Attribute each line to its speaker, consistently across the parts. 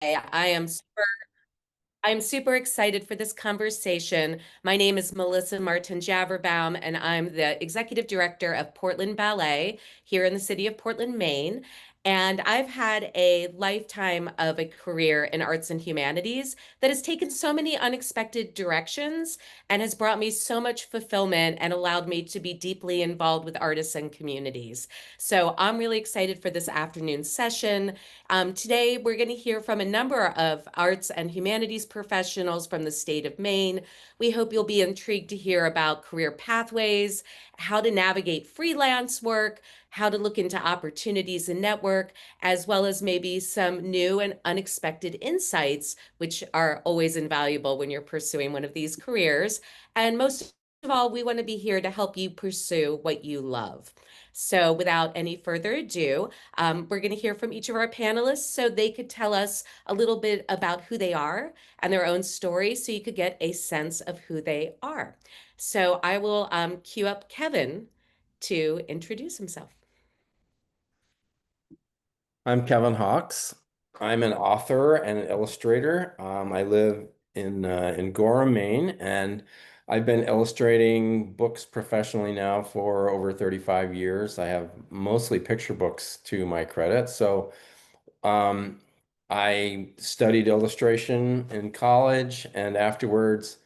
Speaker 1: I am I'm super excited for this conversation. My name is Melissa Martin Javerbaum, and I'm the executive director of Portland Ballet here in the city of Portland, Maine. And I've had a lifetime of a career in arts and humanities that has taken so many unexpected directions and has brought me so much fulfillment and allowed me to be deeply involved with artists and communities. So I'm really excited for this afternoon session. Today, we're going to hear from a number of arts and humanities professionals from the state of Maine. We hope you'll be intrigued to hear about career pathways, how to navigate freelance work, how to look into opportunities and network, as well as maybe some new and unexpected insights, which are always invaluable when you're pursuing one of these careers. And most of all, we want to be here to help you pursue what you love. So, without any further ado, we're going to hear from each of our panelists so they could tell us a little bit about who they are and their own story so you could get a sense of who they are. So I will cue up Kevin to introduce himself.
Speaker 2: I'm Kevin Hawks. I'm an author and an illustrator. I live in Gorham, Maine, and I've been illustrating books professionally now for over 35 years. I have mostly picture books to my credit. So um, I studied illustration in college, and afterwards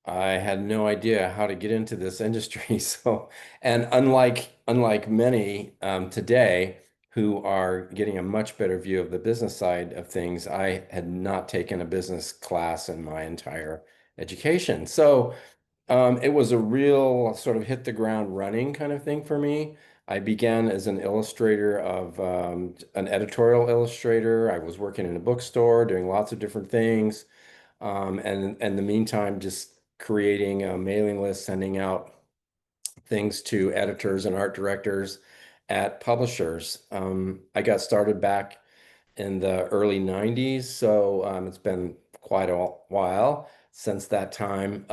Speaker 2: I had no idea how to get into this industry. So, and unlike many today who are getting a much better view of the business side of things, I had not taken a business class in my entire education. So, it was a real sort of hit the ground running kind of thing for me. I began as an illustrator of an editorial illustrator. I was working in a bookstore, doing lots of different things. And in the meantime, just creating a mailing list, sending out things to editors and art directors at publishers. I got started back in the early 90s, so it's been quite a while since that time.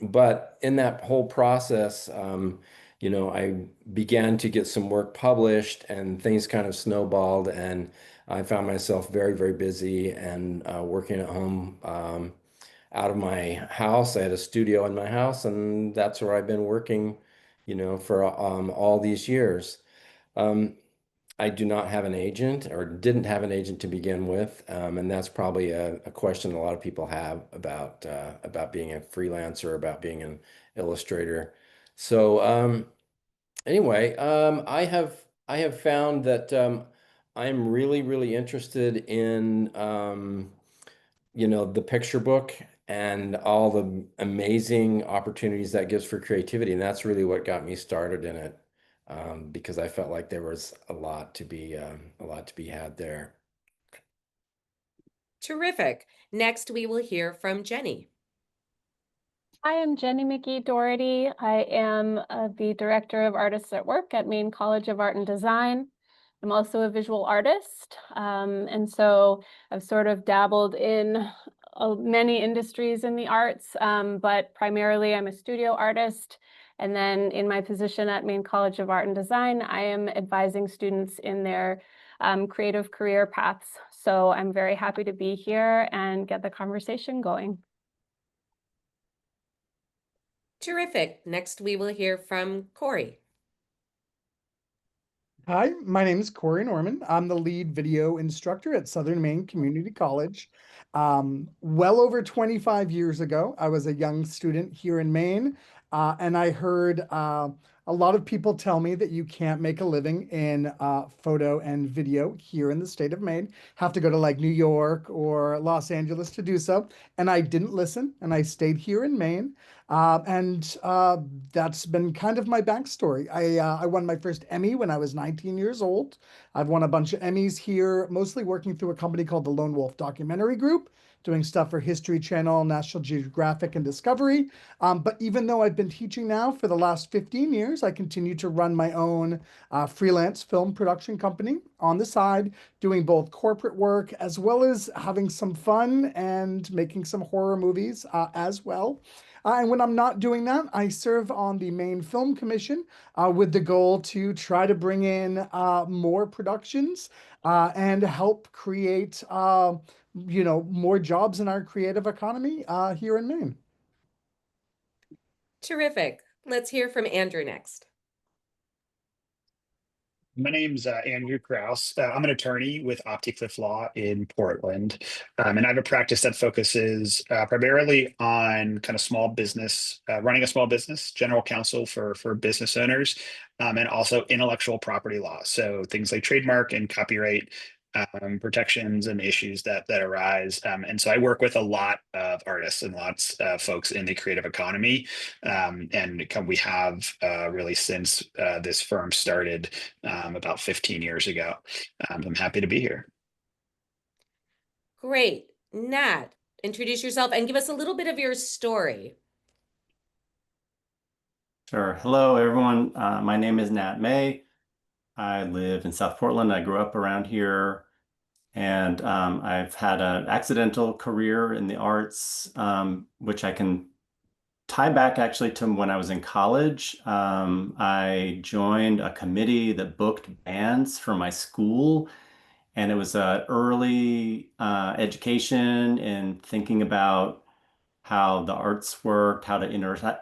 Speaker 2: But in that whole process, I began to get some work published and things kind of snowballed, and I found myself very, very busy and working at home out of my house. I had a studio in my house, and that's where I've been working, for all these years. Um, I do not have an agent or didn't have an agent to begin with, and that's probably a question a lot of people have about being a freelancer, about being an illustrator. So anyway, I have found that I'm really, really interested in the picture book and all the amazing opportunities that gives for creativity. And that's really what got me started in it, because I felt like there was a lot to be had there.
Speaker 1: Terrific. Next, we will hear from Jenny.
Speaker 3: I am Jenny McGee Doherty. I am the Director of Artists at Work at Maine College of Art and Design. I'm also a visual artist, and so I've sort of dabbled in many industries in the arts, but primarily I'm a studio artist. And then in my position at Maine College of Art and Design, I am advising students in their creative career paths. So I'm very happy to be here and get the conversation going.
Speaker 1: Terrific. Next, we will hear from Corey.
Speaker 4: Hi, my name is Corey Norman. I'm the lead video instructor at Southern Maine Community College. Well over 25 years ago, I was a young student here in Maine, and I heard a lot of people tell me that you can't make a living in photo and video here in the state of Maine. Have to go to like New York or Los Angeles to do so. And I didn't listen, and I stayed here in Maine. And that's been kind of my backstory. I won my first Emmy when I was 19 years old. I've won a bunch of Emmys here, mostly working through a company called the Lone Wolf Documentary Group, doing stuff for History Channel, National Geographic, and Discovery. But even though I've been teaching now for the last 15 years, I continue to run my own freelance film production company on the side, doing both corporate work as well as having some fun and making some horror movies as well. And when I'm not doing that, I serve on the Maine Film Commission with the goal to try to bring in more productions and help create more jobs in our creative economy here in Maine.
Speaker 1: Terrific. Let's hear from Andrew next.
Speaker 5: My name's Andrew Kraus. I'm an attorney with OptiCliff Law in Portland, and I have a practice that focuses primarily on kind of small business, running a small business, general counsel for business owners, and also intellectual property law. So things like trademark and copyright protections and issues that arise. And so I work with a lot of artists and lots of folks in the creative economy. And we have really since this firm started about 15 years ago. I'm happy to be here.
Speaker 1: Great. Nat, introduce yourself and give us a little bit of your story.
Speaker 6: Sure. Hello, everyone. My name is Nat May. I live in South Portland. I grew up around here, and I've had an accidental career in the arts, which I can tie back actually to when I was in college. I joined a committee that booked bands for my school, and it was an early education in thinking about how the arts worked, how to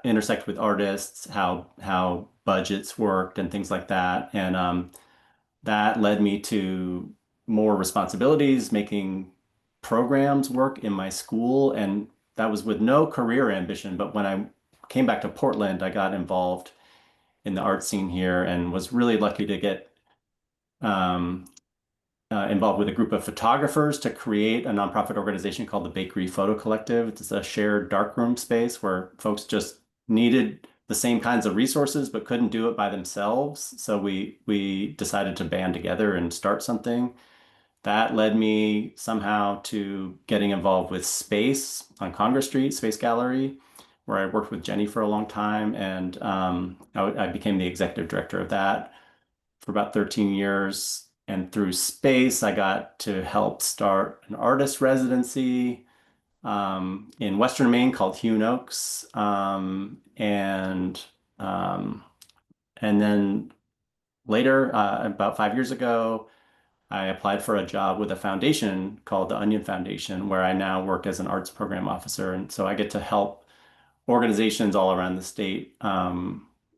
Speaker 6: intersect with artists, how budgets worked, and things like that. And that led me to more responsibilities, making programs work in my school, and that was with no career ambition. But when I came back to Portland, I got involved in the art scene here and was really lucky to get um, involved with a group of photographers to create a nonprofit organization called the Bakery Photo Collective. It's a shared darkroom space where folks just needed the same kinds of resources but couldn't do it by themselves. So we decided to band together and start something. That led me somehow to getting involved with Space on Congress Street, Space Gallery, where I worked with Jenny for a long time, and I became the executive director of that for about 13 years. And through Space, I got to help start an artist residency in Western Maine called Hewn Oaks. And then later, about 5 years ago, I applied for a job with a foundation called the Onion Foundation, where I now work as an arts program officer. And so I get to help organizations all around the state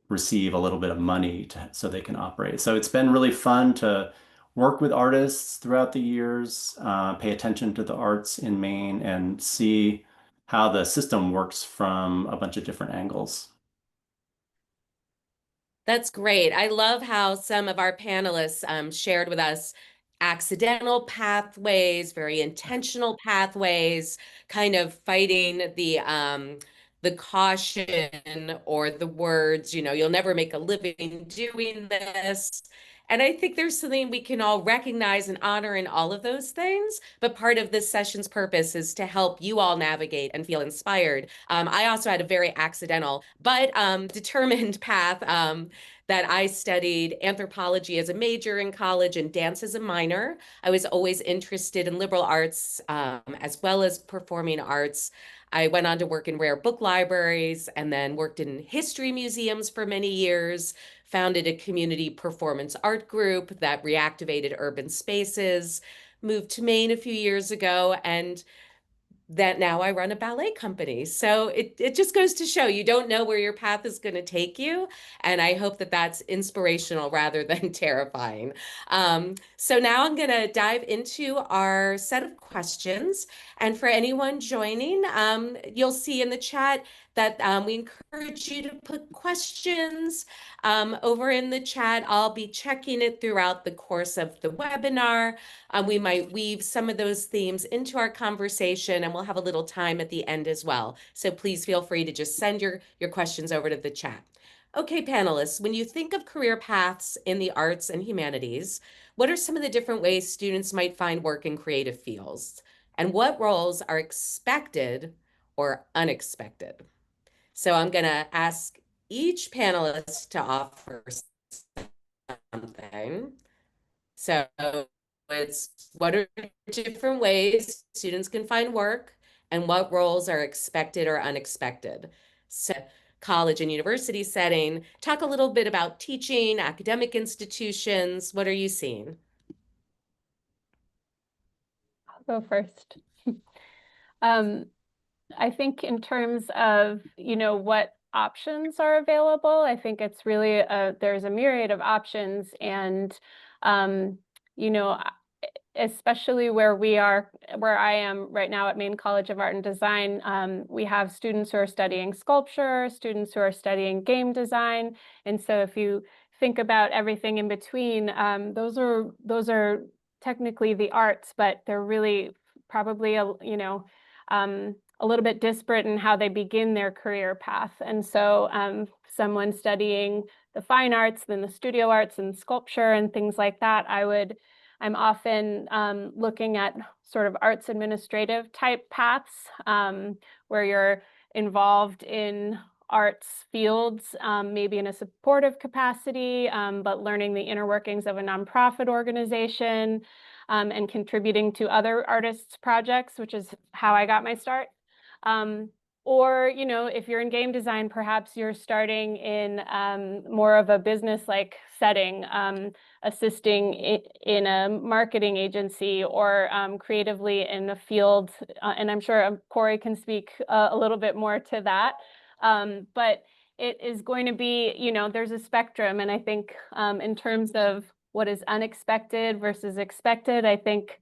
Speaker 6: receive a little bit of money so they can operate. So it's been really fun to work with artists throughout the years, pay attention to the arts in Maine, and see how the system works from a bunch of different angles.
Speaker 1: That's great. I love how some of our panelists shared with us accidental pathways, very intentional pathways, kind of fighting the caution or the words, you'll never make a living doing this. And I think there's something we can all recognize and honor in all of those things. But part of this session's purpose is to help you all navigate and feel inspired. I also had a very accidental but determined path that I studied anthropology as a major in college and dance as a minor. I was always interested in liberal arts as well as performing arts. I went on to work in rare book libraries and then worked in history museums for many years, founded a community performance art group that reactivated urban spaces, moved to Maine a few years ago, and that now I run a ballet company. So it just goes to show you don't know where your path is going to take you. And I hope that that's inspirational rather than terrifying. So now I'm going to dive into our set of questions. And for anyone joining, you'll see in the chat that we encourage you to put questions over in the chat. I'll be checking it throughout the course of the webinar. We might weave some of those themes into our conversation, and we'll have a little time at the end as well. So please feel free to just send your questions over to the chat. Okay, panelists, when you think of career paths in the arts and humanities, what are some of the different ways students might find work in creative fields? And what roles are expected or unexpected? So I'm going to ask each panelist to offer something. So it's what are different ways students can find work and what roles are expected or unexpected. So college and university setting, talk a little bit about teaching, academic institutions. What are you seeing?
Speaker 3: I'll go first. Um, I think in terms of, what options are available, I think it's really there's a myriad of options, and um, you know, especially where I am right now at Maine College of Art and Design, we have students who are studying sculpture, students who are studying game design, and so if you think about everything in between, those are technically the arts, but they're really probably a little bit disparate in how they begin their career path. And so someone studying the fine arts, then the studio arts and sculpture and things like that, I'm often looking at sort of arts administrative type paths where you're involved in arts fields, maybe in a supportive capacity, but learning the inner workings of a nonprofit organization and contributing to other artists' projects, which is how I got my start. Or, if you're in game design, perhaps you're starting in more of a business-like setting, assisting in a marketing agency or creatively in a field. And I'm sure Corey can speak a little bit more to that. But it is going to be, there's a spectrum. And I think in terms of what is unexpected versus expected, I think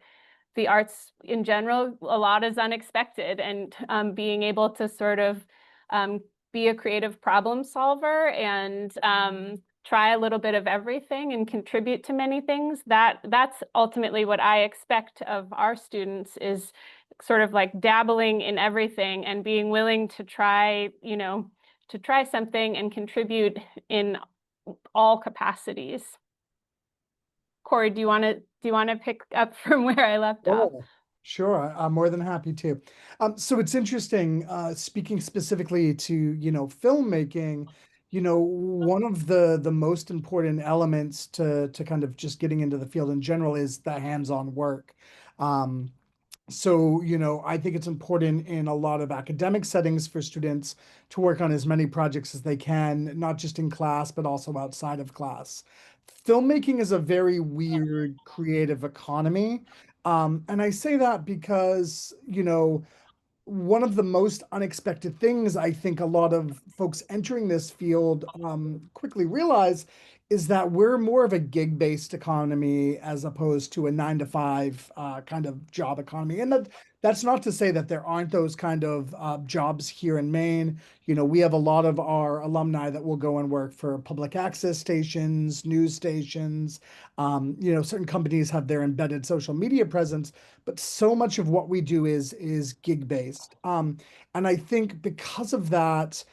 Speaker 3: the arts in general, a lot is unexpected, and being able to sort of be a creative problem solver and try a little bit of everything and contribute to many things, that's ultimately what I expect of our students, is sort of like dabbling in everything and being willing to try, something and contribute in all capacities. Corey, do you want to pick up from where I left off?
Speaker 4: Sure, I'm more than happy to. So it's interesting, speaking specifically to, filmmaking, one of the most important elements to kind of just getting into the field in general is the hands-on work. So, I think it's important in a lot of academic settings for students to work on as many projects as they can, not just in class, but also outside of class. Filmmaking is a very weird creative economy. And I say that because, one of the most unexpected things I think a lot of folks entering this field quickly realize is that we're more of a gig-based economy as opposed to a 9 to 5 kind of job economy. And that's not to say that there aren't those kind of jobs here in Maine. We have a lot of our alumni that will go and work for public access stations, news stations. Certain companies have their embedded social media presence, but so much of what we do is gig based. And I think because of that,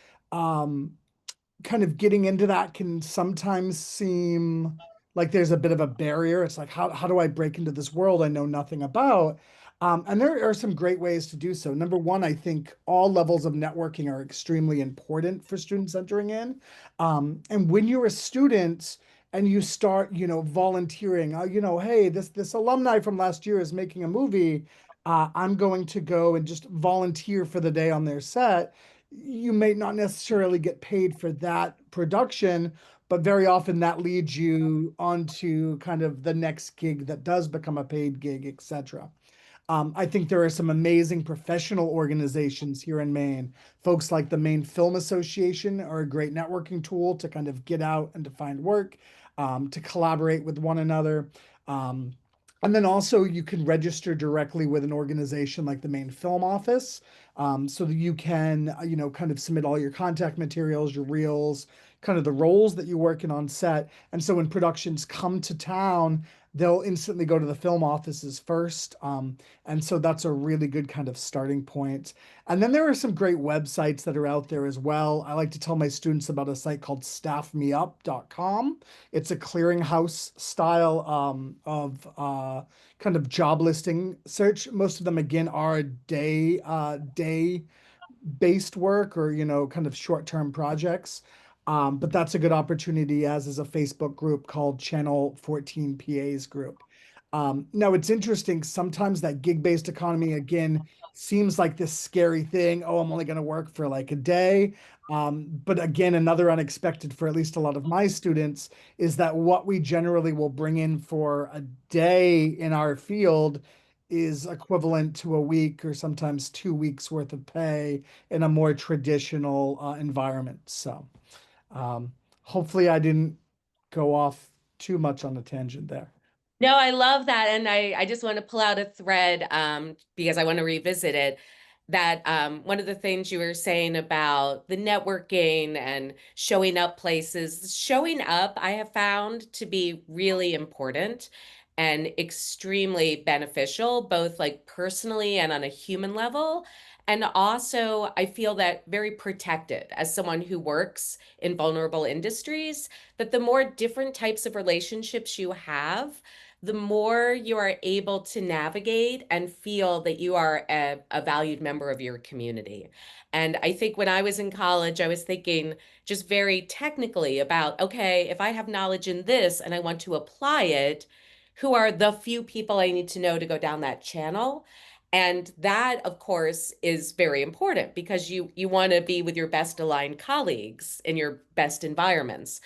Speaker 4: kind of getting into that can sometimes seem like there's a bit of a barrier. It's like, how do I break into this world I know nothing about? And there are some great ways to do so. Number one, I think all levels of networking are extremely important for students entering in. And when you're a student and you start, volunteering, hey, this alumni from last year is making a movie. I'm going to go and just volunteer for the day on their set. You may not necessarily get paid for that production, but very often that leads you onto kind of the next gig that does become a paid gig, etc. I think there are some amazing professional organizations here in Maine. Folks like the Maine Film Association are a great networking tool to kind of get out and to find work, to collaborate with one another. And then also you can register directly with an organization like the Maine Film Office, so that you can, kind of submit all your contact materials, your reels, kind of the roles that you're working on set. And so when productions come to town, they'll instantly go to the film offices first. And so that's a really good kind of starting point. And then there are some great websites that are out there as well. I like to tell my students about a site called staffmeup.com. It's a clearinghouse style of kind of job listing search. Most of them, again, are day based work or, kind of short-term projects. But that's a good opportunity, as is a Facebook group called Channel 14 PAs group. Now it's interesting, sometimes that gig-based economy, again, seems like this scary thing. Oh, I'm only going to work for like a day. But again, another unexpected for at least a lot of my students is that what we generally will bring in for a day in our field is equivalent to a week or sometimes 2 weeks worth of pay in a more traditional environment. So um, hopefully I didn't go off too much on a tangent there.
Speaker 1: No, I love that. And I just want to pull out a thread because I want to revisit it. That one of the things you were saying about the networking and showing up places, showing up, I have found to be really important and extremely beneficial, both like personally and on a human level. And also, I feel that very protected as someone who works in vulnerable industries, that the more different types of relationships you have, the more you are able to navigate and feel that you are a valued member of your community. And I think when I was in college, I was thinking just very technically about, okay, if I have knowledge in this and I want to apply it, who are the few people I need to know to go down that channel? And that, of course, is very important because you want to be with your best aligned colleagues in your best environments,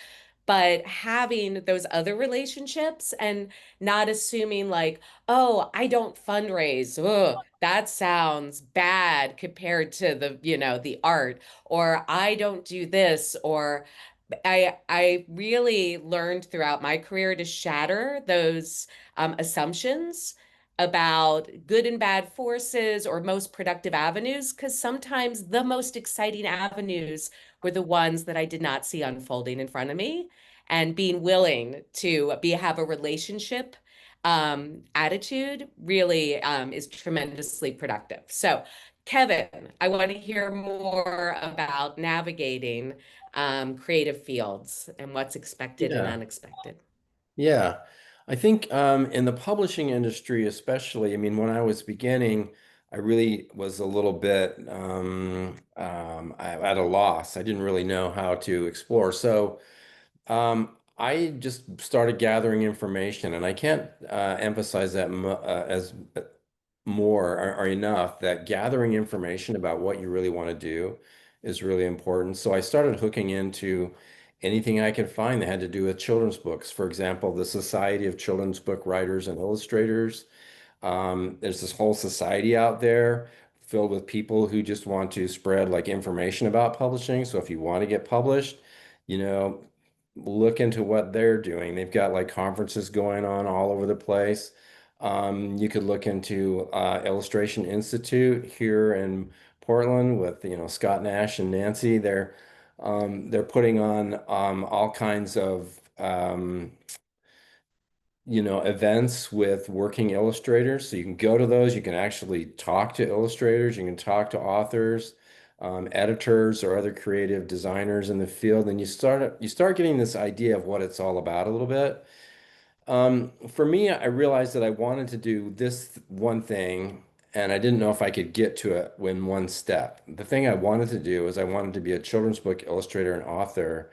Speaker 1: but having those other relationships and not assuming like, oh, I don't fundraise. Ugh, that sounds bad compared to the art, or I don't do this, or I really learned throughout my career to shatter those assumptions about good and bad forces or most productive avenues, because sometimes the most exciting avenues were the ones that I did not see unfolding in front of me. And being willing to have a relationship attitude really is tremendously productive. So, Kevin, I want to hear more about navigating creative fields and what's expected and
Speaker 2: Yeah.
Speaker 1: unexpected.
Speaker 2: Yeah. I think in the publishing industry, especially, I mean, when I was beginning, I really was a little bit at a loss. I didn't really know how to explore. So I just started gathering information, and I can't emphasize that mo as more or enough that gathering information about what you really want to do is really important. So I started hooking into anything I could find that had to do with children's books. For example, the Society of Children's Book Writers and Illustrators. There's this whole society out there filled with people who just want to spread like information about publishing. So if you want to get published, you know, look into what they're doing. They've got like conferences going on all over the place. You could look into Illustration Institute here in Portland with Scott Nash and Nancy. They're putting on all kinds of events with working illustrators. So you can go to those, you can actually talk to illustrators, you can talk to authors, editors, or other creative designers in the field, and you start getting this idea of what it's all about a little bit. For me, I realized that I wanted to do this one thing, and I didn't know if I could get to it in one step. The thing I wanted to do is I wanted to be a children's book illustrator and author,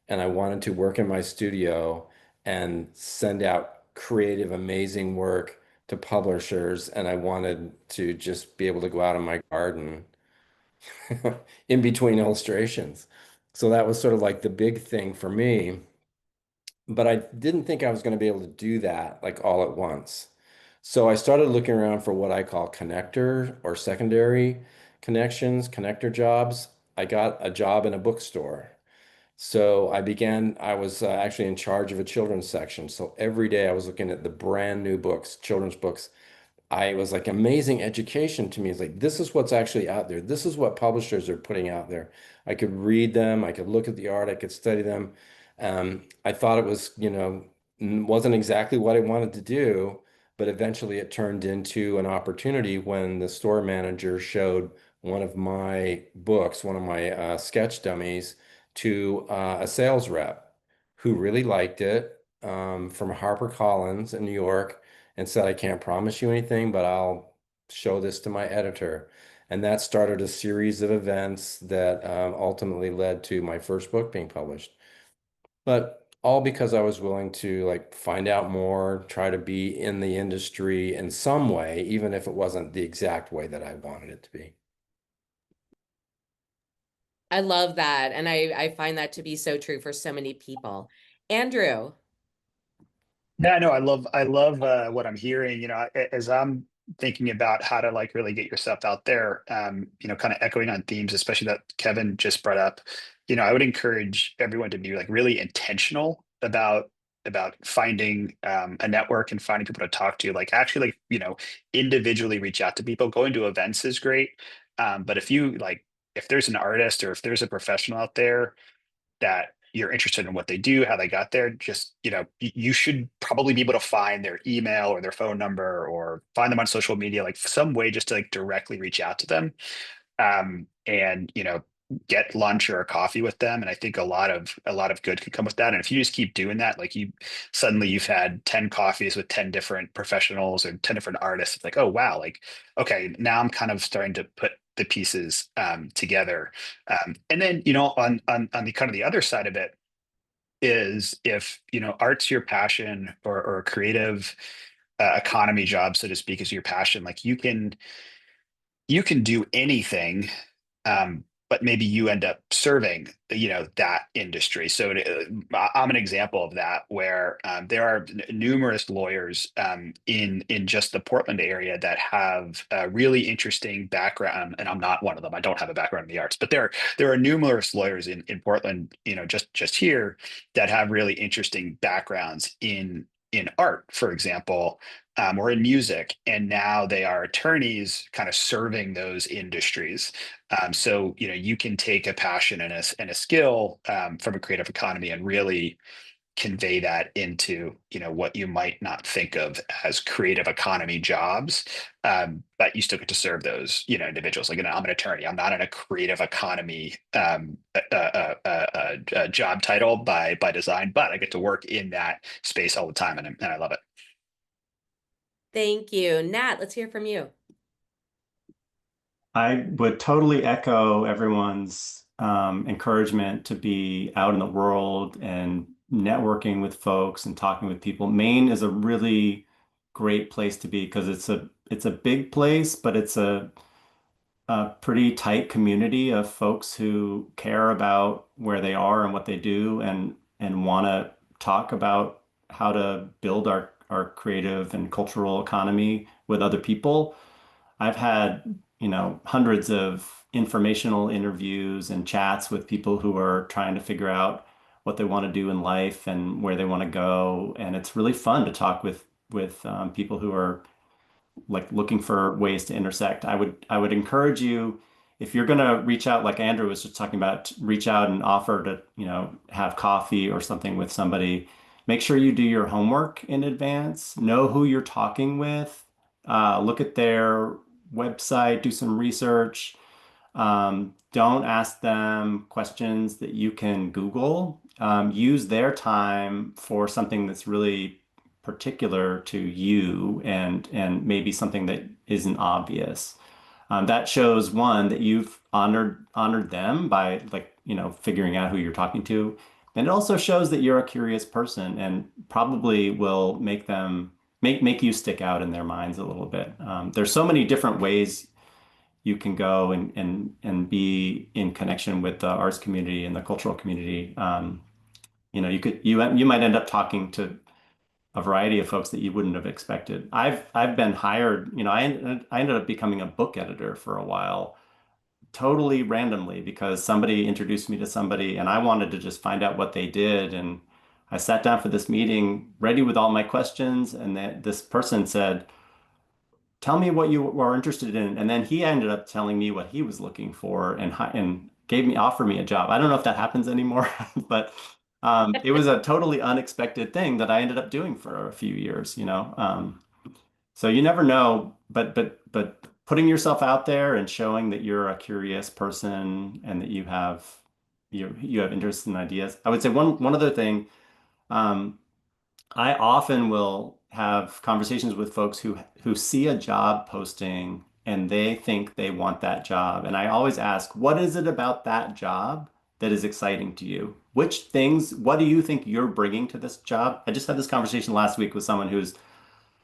Speaker 2: and I wanted to work in my studio and send out creative, amazing work to publishers, and I wanted to just be able to go out in my garden in between illustrations. So that was sort of like the big thing for me. But I didn't think I was going to be able to do that like all at once. So I started looking around for what I call connector or secondary connections, connector jobs. I got a job in a bookstore. So I was actually in charge of a children's section. So every day I was looking at the brand new books, children's books. I was like amazing education to me. It's like, this is what's actually out there. This is what publishers are putting out there. I could read them. I could look at the art. I could study them. I thought it was, wasn't exactly what I wanted to do, but eventually it turned into an opportunity when the store manager showed one of my books, one of my sketch dummies to a sales rep who really liked it from HarperCollins in New York and said, I can't promise you anything, but I'll show this to my editor. And that started a series of events that ultimately led to my first book being published. But all because I was willing to like find out more, try to be in the industry in some way, even if it wasn't the exact way that I wanted it to be.
Speaker 1: I love that. And I find that to be so true for so many people. Andrew.
Speaker 5: Yeah, no, I love what I'm hearing. As I'm thinking about how to like really get yourself out there, kind of echoing on themes, especially that Kevin just brought up, I would encourage everyone to be like really intentional about finding a network and finding people to talk to. Like actually, like, individually reach out to people. Going to events is great. But if there's an artist or if there's a professional out there that you're interested in what they do, how they got there, just, you should probably be able to find their email or their phone number or find them on social media, like some way just to like directly reach out to them. And get lunch or a coffee with them. And I think a lot of good could come with that. And if you just keep doing that, like you've had 10 coffees with 10 different professionals or 10 different artists. It's like, oh wow, like, okay, now I'm kind of starting to put the pieces together. And then, on the kind of the other side of it is if, art's your passion, or creative economy job, so to speak, is your passion, like you can do anything, but maybe you end up serving, that industry. So I'm an example of that, where there are numerous lawyers in just the Portland area that have a really interesting background, and I'm not one of them. I don't have a background in the arts, but there are numerous lawyers in Portland, just here, that have really interesting backgrounds in art, for example, or in music, and now they are attorneys kind of serving those industries. So you can take a passion and a skill from a creative economy and really convey that into what you might not think of as creative economy jobs, but you still get to serve those individuals. Like, I'm an attorney. I'm not in a creative economy job title by design, but I get to work in that space all the time, and I love it.
Speaker 1: Thank you. Nat, let's hear from you.
Speaker 6: I would totally echo everyone's encouragement to be out in the world and networking with folks and talking with people. Maine is a really great place to be because it's a big place, but it's a pretty tight community of folks who care about where they are and what they do, and want to talk about how to build our creative and cultural economy with other people. I've had, hundreds of informational interviews and chats with people who are trying to figure out what they want to do in life and where they want to go. And it's really fun to talk with people who are like looking for ways to intersect. I would encourage you, if you're going to reach out, like Andrew was just talking about, reach out and offer to, have coffee or something with somebody. Make sure you do your homework in advance, know who you're talking with, look at their website, do some research. Don't ask them questions that you can Google. Use their time for something that's really particular to you, and maybe something that isn't obvious. That shows, one, that you've honored them by, like, figuring out who you're talking to. And it also shows that you're a curious person and probably will make you stick out in their minds a little bit. There's so many different ways you can go and be in connection with the arts community and the cultural community. You might end up talking to a variety of folks that you wouldn't have expected. I've been hired, I ended up becoming a book editor for a while, totally randomly, because somebody introduced me to somebody and I wanted to just find out what they did. And I sat down for this meeting ready with all my questions, and this person said, "Tell me what you are interested in." And then he ended up telling me what he was looking for, and offered me a job. I don't know if that happens anymore, but it was a totally unexpected thing that I ended up doing for a few years. So you never know, but putting yourself out there and showing that you're a curious person and that you have interests and ideas. I would say one other thing. Um, I often will have conversations with folks who see a job posting and they think they want that job. And I always ask, what is it about that job that is exciting to you? What do you think you're bringing to this job? I just had this conversation last week with someone who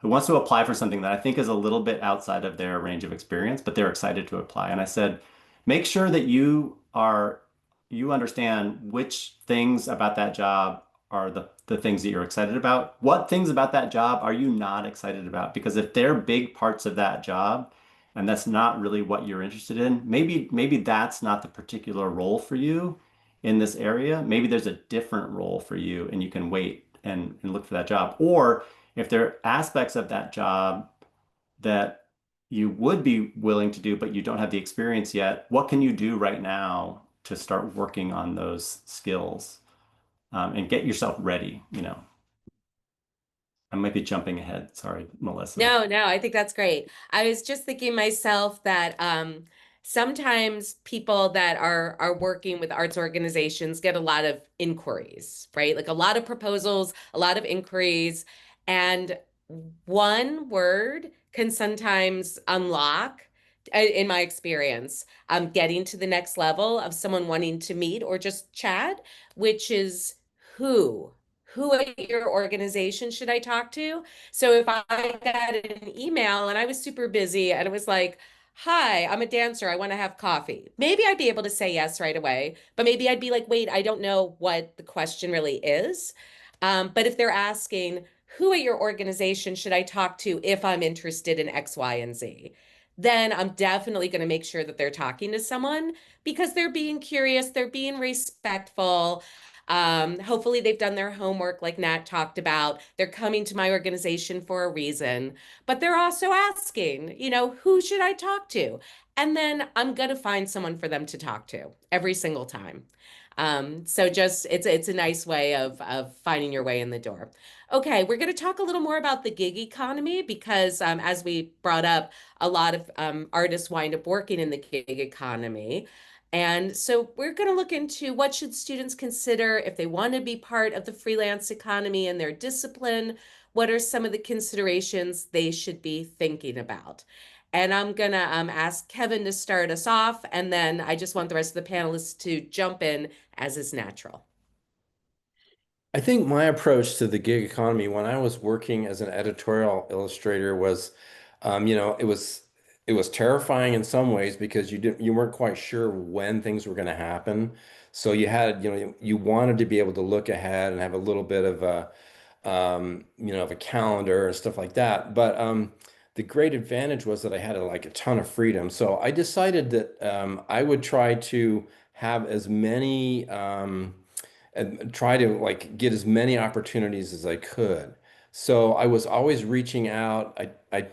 Speaker 6: wants to apply for something that I think is a little bit outside of their range of experience, but they're excited to apply. And I said, make sure that you understand which things about that job are the things that you're excited about. What things about that job are you not excited about? Because if they're big parts of that job and that's not really what you're interested in, maybe that's not the particular role for you in this area. Maybe there's a different role for you and you can wait and look for that job. Or if there are aspects of that job that you would be willing to do, but you don't have the experience yet, what can you do right now to start working on those skills, and get yourself ready, you know? I might be jumping ahead. Sorry, Melissa.
Speaker 1: No, I think that's great. I was just thinking myself that sometimes people that are working with arts organizations get a lot of inquiries, right? Like a lot of proposals, a lot of inquiries, and one word can sometimes unlock, in my experience, getting to the next level of someone wanting to meet or just chat, which is who. Who at your organization should I talk to? So if I got an email and I was super busy and it was like, hi, I'm a dancer, I want to have coffee. Maybe I'd be able to say yes right away, but maybe I'd be like, wait, I don't know what the question really is. But if they're asking, who at your organization should I talk to if I'm interested in X, Y, and Z? Then I'm definitely going to make sure that they're talking to someone because they're being curious, they're being respectful. Hopefully they've done their homework like Nat talked about. They're coming to my organization for a reason, but they're also asking, who should I talk to? And then I'm gonna find someone for them to talk to every single time. So just it's a nice way of finding your way in the door. Okay, we're going to talk a little more about the gig economy because as we brought up, a lot of artists wind up working in the gig economy. And so we're going to look into what should students consider if they want to be part of the freelance economy in their discipline. What are some of the considerations they should be thinking about? And I'm going to ask Kevin to start us off, and then I just want the rest of the panelists to jump in as is natural.
Speaker 2: I think my approach to the gig economy when I was working as an editorial illustrator was, it was terrifying in some ways because you weren't quite sure when things were going to happen. So you wanted to be able to look ahead and have a little bit of of a calendar and stuff like that. But the great advantage was that I had like a ton of freedom. So I decided that I would try to have as many and try to like get as many opportunities as I could. So I was always reaching out. I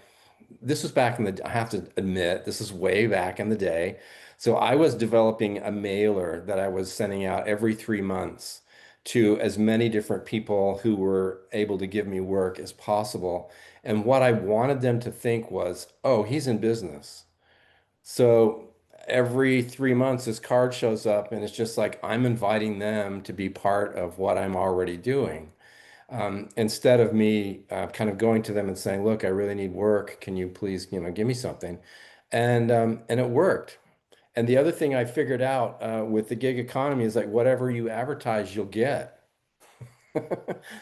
Speaker 2: this was back in the, I have to admit, this is way back in the day. So I was developing a mailer that I was sending out every 3 months to as many different people who were able to give me work as possible. And what I wanted them to think was, oh, he's in business. So every 3 months, this card shows up, and it's just like I'm inviting them to be part of what I'm already doing. Instead of me kind of going to them and saying, "Look, I really need work. Can you please, give me something?" And it worked. And the other thing I figured out with the gig economy is like whatever you advertise, you'll get.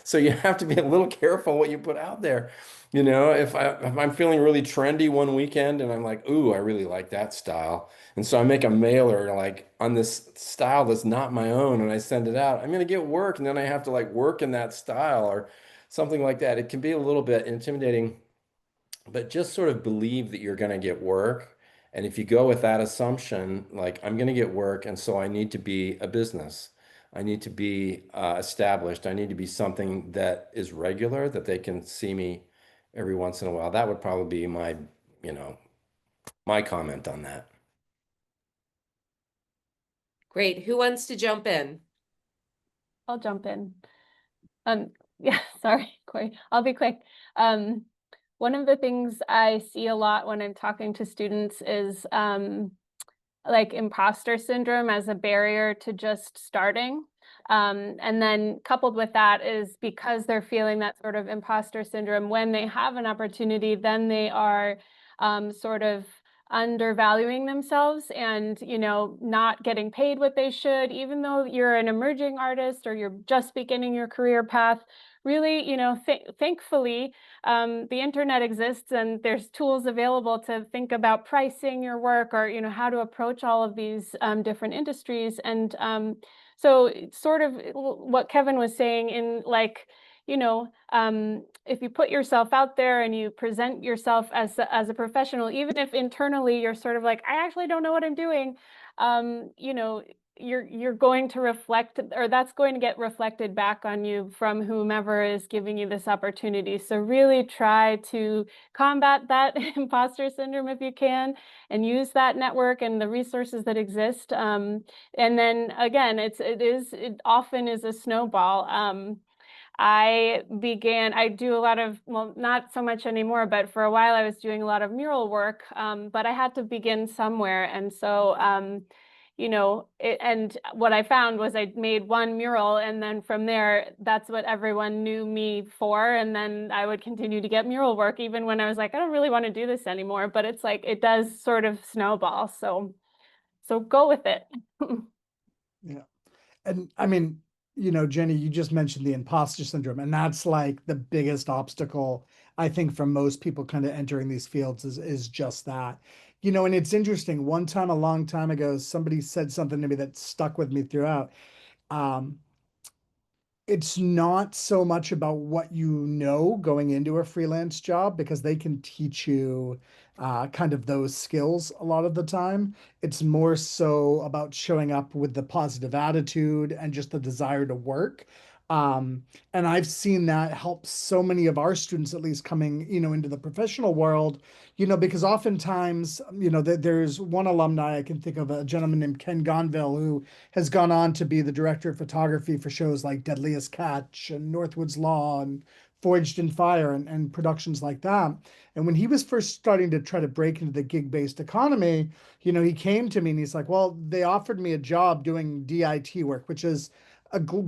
Speaker 2: So you have to be a little careful what you put out there. If I'm feeling really trendy one weekend and I'm like, ooh, I really like that style. And so I make a mailer like on this style that's not my own and I send it out. I'm gonna get work and then I have to like work in that style or something like that. It can be a little bit intimidating, but just sort of believe that you're gonna get work. And if you go with that assumption, like I'm gonna get work, and so I need to be a business. I need to be established. I need to be something that is regular, that they can see me every once in a while. That would probably be you know, my comment on that.
Speaker 1: Great. Who wants to jump in?
Speaker 3: I'll jump in. Yeah, sorry, Corey. I'll be quick. One of the things I see a lot when I'm talking to students is like imposter syndrome as a barrier to just starting. And then coupled with that is because they're feeling that sort of imposter syndrome, when they have an opportunity, then they are sort of undervaluing themselves and not getting paid what they should, even though you're an emerging artist or you're just beginning your career path. really, thankfully, the internet exists and there's tools available to think about pricing your work, or, how to approach all of these different industries. And so it's sort of what Kevin was saying in like, if you put yourself out there and you present yourself as a professional, even if internally you're sort of like, I actually don't know what I'm doing, you're going to reflect, or that's going to get reflected back on you from whomever is giving you this opportunity. So really try to combat that imposter syndrome if you can, and use that network and the resources that exist. And then again, it often is a snowball. I do a lot of, well, not so much anymore, but for a while I was doing a lot of mural work, but I had to begin somewhere. And so, and what I found was I made one mural, and then from there, that's what everyone knew me for. And then I would continue to get mural work, even when I was like, I don't really want to do this anymore, but it's like, it does sort of snowball. So go with it.
Speaker 4: Yeah. And I mean, Jenny, you just mentioned the imposter syndrome, and that's like the biggest obstacle, I think, for most people kind of entering these fields is just that. And it's interesting. One time, a long time ago, somebody said something to me that stuck with me throughout. Um, it's not so much about what you know going into a freelance job, because they can teach you kind of those skills a lot of the time. It's more so about showing up with the positive attitude and just the desire to work. And I've seen that help so many of our students, at least coming, into the professional world, because oftentimes, there's one alumni I can think of, a gentleman named Ken Gonville, who has gone on to be the director of photography for shows like Deadliest Catch and Northwood's Law and Forged in Fire and productions like that. And when he was first starting to try to break into the gig-based economy, he came to me and he's like, well, they offered me a job doing DIT work, which is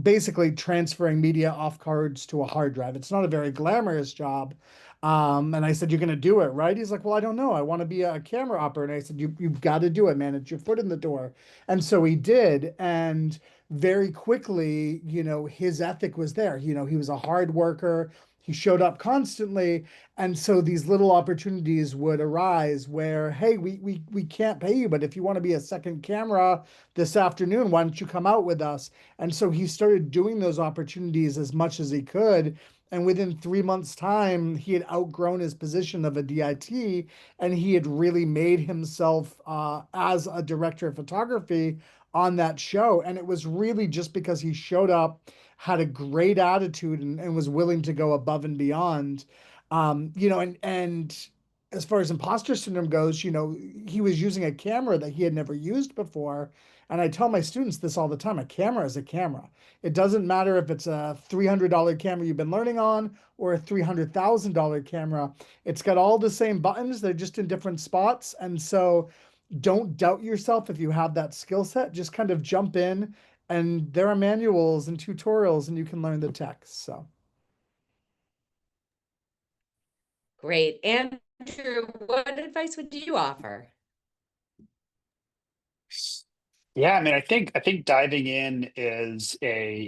Speaker 4: basically transferring media off cards to a hard drive. It's not a very glamorous job. And I said, you're going to do it, right? He's like, well, I don't know. I want to be a camera operator. And I said, you've got to do it, man. It's your foot in the door. And so he did. And very quickly, his ethic was there. He was a hard worker. He showed up constantly. And so these little opportunities would arise where, hey, we can't pay you, but if you want to be a second camera this afternoon, why don't you come out with us? And so he started doing those opportunities as much as he could. And within 3 months' time, he had outgrown his position of a DIT, and he had really made himself as a director of photography on that show. And it was really just because he showed up, had a great attitude, and was willing to go above and beyond. And as far as imposter syndrome goes, he was using a camera that he had never used before. And I tell my students this all the time: a camera is a camera. It doesn't matter if it's a $300 camera you've been learning on or a $300,000 camera. It's got all the same buttons, they're just in different spots. And so don't doubt yourself if you have that skill set. Just kind of jump in, and there are manuals and tutorials, and you can learn the tech. So.
Speaker 1: Great. Andrew, what advice would you offer?
Speaker 5: Yeah, I mean, I think diving in is it's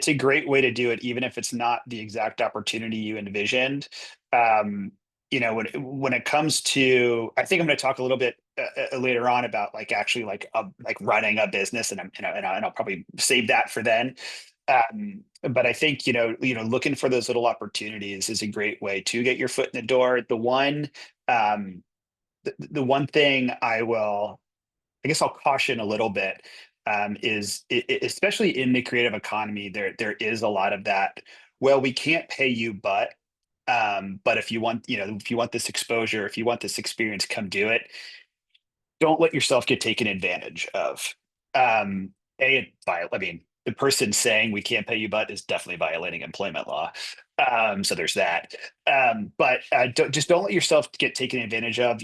Speaker 5: a great way to do it, even if it's not the exact opportunity you envisioned. When it comes to, I think I'm going to talk a little bit later on about like actually like running a business, and I'll probably save that for then. But I think looking for those little opportunities is a great way to get your foot in the door. Um, the one thing I guess I'll caution a little bit, especially in the creative economy, there is a lot of that. Well, we can't pay you, but if you want, if you want this exposure, if you want this experience, come do it. Don't let yourself get taken advantage of. I mean, the person saying we can't pay you, but is definitely violating employment law. So there's that. But don't let yourself get taken advantage of.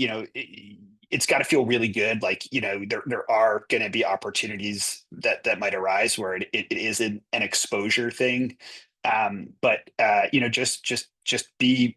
Speaker 5: It's got to feel really good. Like, there are going to be opportunities that might arise where it is an exposure thing. But just be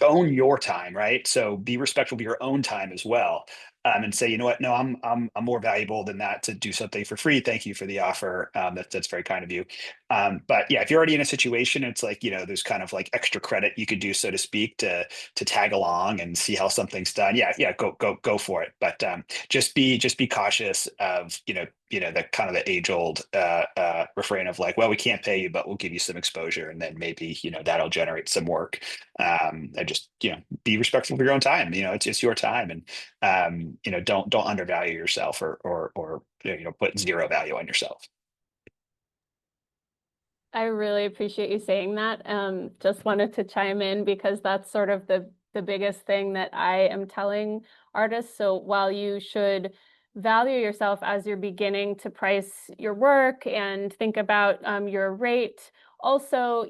Speaker 5: own your time, right? So be respectful of your own time as well. and say, you know what, no, I'm more valuable than that to do something for free. Thank you for the offer. That's very kind of you. But yeah, if you're already in a situation, it's like, there's kind of like extra credit you could do, so to speak, to tag along and see how something's done. Yeah, go for it. But just be cautious of, the kind of the age old refrain of like, well, we can't pay you, but we'll give you some exposure, and then maybe that'll generate some work. I just be respectful of your own time. It's your time, and don't undervalue yourself, or put zero value on yourself.
Speaker 3: I really appreciate you saying that. Just wanted to chime in because that's sort of the biggest thing that I am telling artists. So while you should value yourself as you're beginning to price your work and think about your rate, also,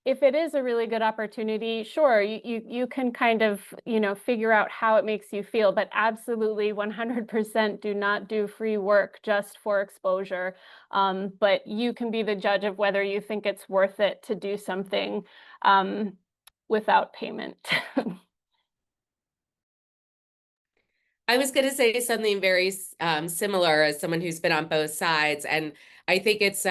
Speaker 3: if it is a really good opportunity, sure, you can kind of, figure out how it makes you feel, but absolutely 100% do not do free work just for exposure. But you can be the judge of whether you think it's worth it to do something without payment.
Speaker 1: I was going to say something very similar as someone who's been on both sides, and I think it's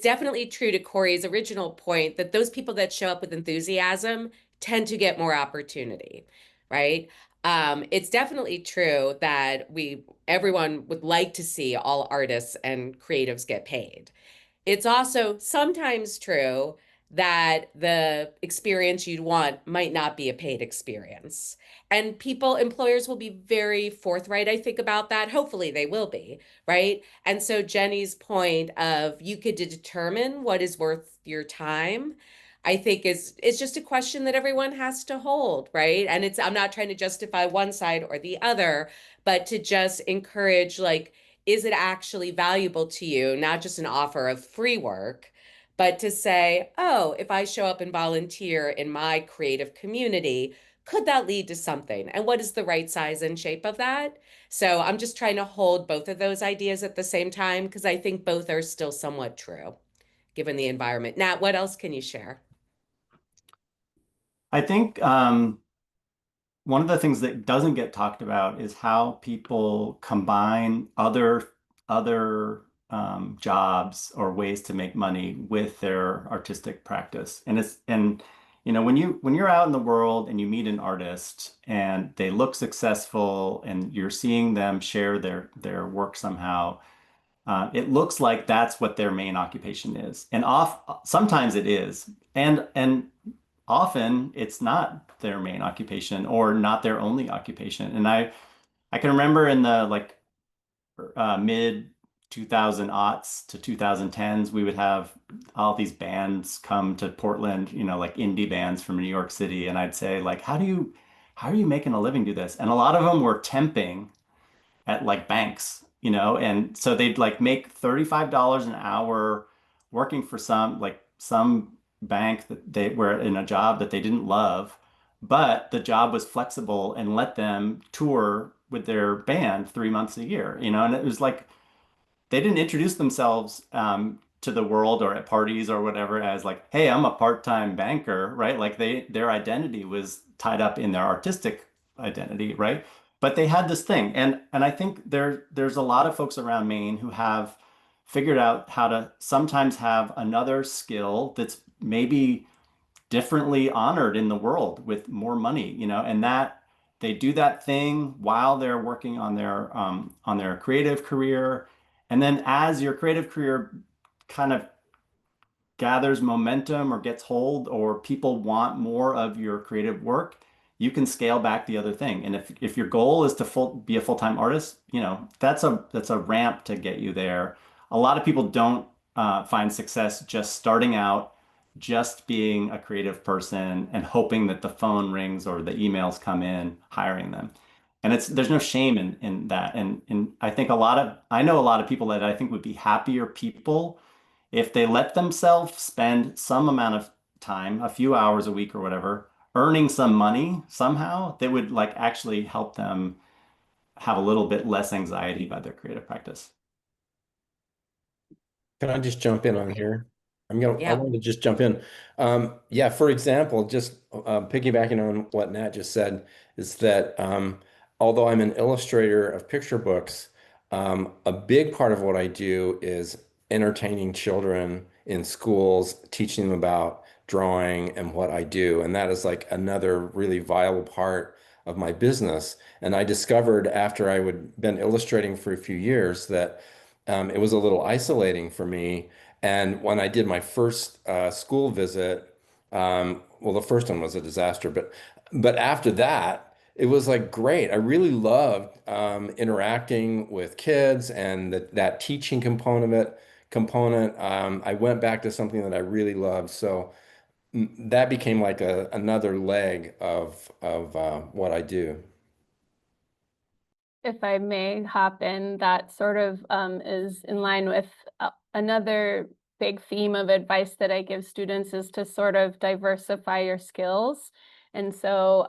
Speaker 1: definitely true to Corey's original point that those people that show up with enthusiasm tend to get more opportunity, right? It's definitely true that everyone would like to see all artists and creatives get paid. It's also sometimes true that the experience you'd want might not be a paid experience. And employers will be very forthright, I think, about that. Hopefully they will be, right? And so Jenny's point of you could determine what is worth your time, I think is just a question that everyone has to hold, right? And I'm not trying to justify one side or the other, but to just encourage, like, is it actually valuable to you? Not just an offer of free work, but to say, oh, if I show up and volunteer in my creative community, could that lead to something? And what is the right size and shape of that? So I'm just trying to hold both of those ideas at the same time because I think both are still somewhat true given the environment. Nat, what else can you share?
Speaker 6: I think one of the things that doesn't get talked about is how people combine other jobs or ways to make money with their artistic practice. And when you're out in the world and you meet an artist and they look successful and you're seeing them share their work somehow, it looks like that's what their main occupation is. And sometimes it is. And often it's not their main occupation or not their only occupation. And I can remember in the mid 2000 aughts to 2010s, we would have all these bands come to Portland, like indie bands from New York City. And I'd say, like, how are you making a living do this? And a lot of them were temping at like banks, and so they'd like make $35 an hour working for some bank that they were in a job that they didn't love, but the job was flexible and let them tour with their band 3 months a year, and it was like they didn't introduce themselves to the world or at parties or whatever as like, hey, I'm a part-time banker, right? Like their identity was tied up in their artistic identity, right? But they had this thing, and I think there's a lot of folks around Maine who have figured out how to sometimes have another skill that's maybe differently honored in the world with more money, and that they do that thing while they're working on their creative career. And then as your creative career kind of gathers momentum or gets hold or people want more of your creative work, you can scale back the other thing. And if your goal is to be a full-time artist, that's a ramp to get you there. A lot of people don't find success just starting out, just being a creative person and hoping that the phone rings or the emails come in, hiring them. And there's no shame in that. And I think I know a lot of people that I think would be happier people if they let themselves spend some amount of time, a few hours a week or whatever, earning some money somehow that would like actually help them have a little bit less anxiety about their creative practice.
Speaker 2: Can I just jump in on here? I
Speaker 1: Yeah.
Speaker 2: want to just jump in. Yeah, for example, just piggybacking on what Nat just said, is that although I'm an illustrator of picture books, a big part of what I do is entertaining children in schools, teaching them about drawing and what I do. And that is like another really viable part of my business. And I discovered after I would been illustrating for a few years that it was a little isolating for me. And when I did my first school visit, well, the first one was a disaster, but after that, it was like great. I really loved interacting with kids and that teaching component. I went back to something that I really loved. So that became like another leg of what I do.
Speaker 3: If I may hop in, that sort of is in line with another big theme of advice that I give students is to sort of diversify your skills. And so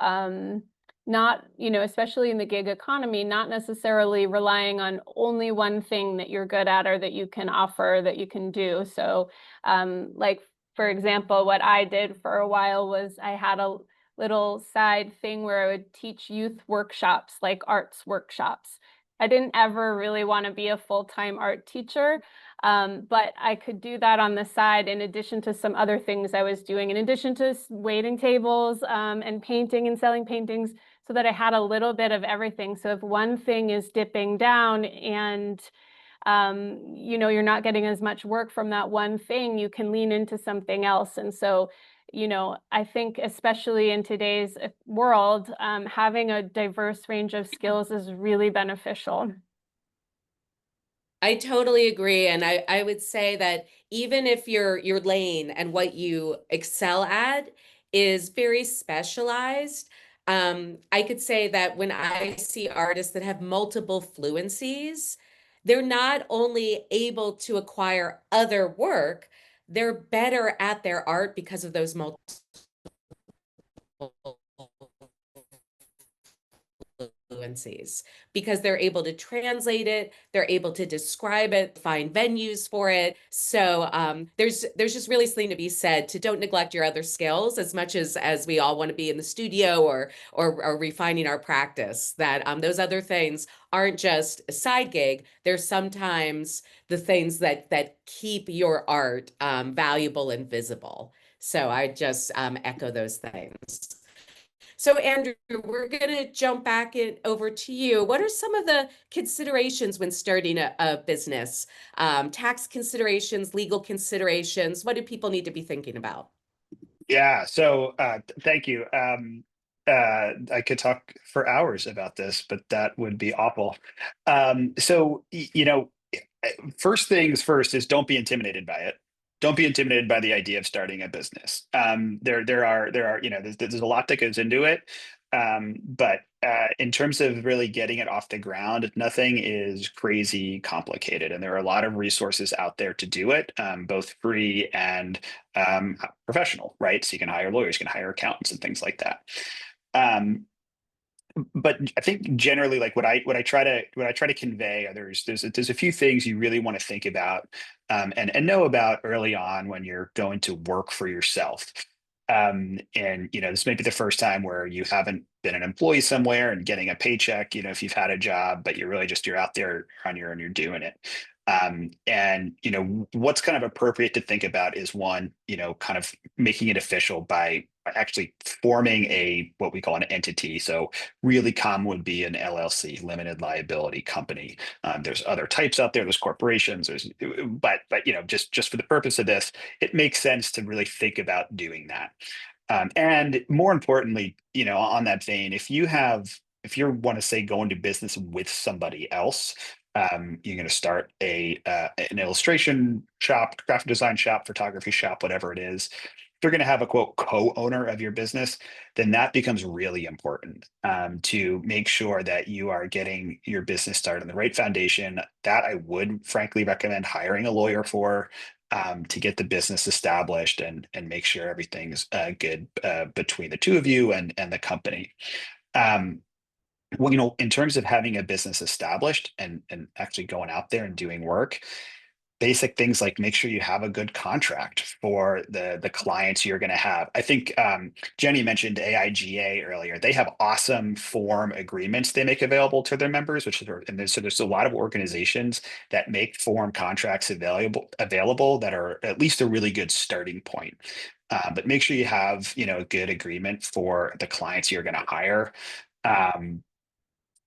Speaker 3: not, especially in the gig economy, not necessarily relying on only one thing that you're good at or that you can offer, that you can do. So like, for example, what I did for a while was I had a little side thing where I would teach youth workshops, like arts workshops. I didn't ever really want to be a full-time art teacher, but I could do that on the side in addition to some other things I was doing, in addition to waiting tables and painting and selling paintings, so that I had a little bit of everything. So if one thing is dipping down and you're not getting as much work from that one thing, you can lean into something else. And so I think especially in today's world, having a diverse range of skills is really beneficial.
Speaker 1: I totally agree. And I would say that even if your lane and what you excel at is very specialized, I could say that when I see artists that have multiple fluencies, they're not only able to acquire other work, they're better at their art because of those multiple fluencies, because they're able to translate it, they're able to describe it, find venues for it. So there's just really something to be said to don't neglect your other skills as much as we all want to be in the studio or refining our practice. That those other things aren't just a side gig. They're sometimes the things that keep your art valuable and visible. So I just echo those things. So Andrew, we're going to jump back over to you. What are some of the considerations when starting a business? Tax considerations, legal considerations. What do people need to be thinking about?
Speaker 5: Yeah, so thank you. I could talk for hours about this, but that would be awful. First things first is don't be intimidated by it. Don't be intimidated by the idea of starting a business. There's a lot that goes into it. But in terms of really getting it off the ground, nothing is crazy complicated. And there are a lot of resources out there to do it, both free and professional, right? So you can hire lawyers, you can hire accountants and things like that. But I think generally, like what I try to convey, there's a few things you really want to think about and know about early on when you're going to work for yourself. And this may be the first time where you haven't been an employee somewhere and getting a paycheck. If you've had a job, but you're out there on your own, you're doing it. And what's kind of appropriate to think about is one, kind of making it official by actually forming what we call an entity. So really common would be an LLC, limited liability company. There's other types out there. There's corporations. But just for the purpose of this, it makes sense to really think about doing that. And more importantly, on that vein, if you want to say go into business with somebody else, you're going to start an illustration shop, graphic design shop, photography shop, whatever it is. If you're going to have a quote co-owner of your business, then that becomes really important to make sure that you are getting your business started on the right foundation. That I would frankly recommend hiring a lawyer for to get the business established and make sure everything's good between the two of you and the company. Well, in terms of having a business established and actually going out there and doing work, basic things like make sure you have a good contract for the clients you're going to have. I think Jenny mentioned AIGA earlier. They have awesome form agreements they make available to their members, so there's a lot of organizations that make form contracts available that are at least a really good starting point. But make sure you have, a good agreement for the clients you're going to hire.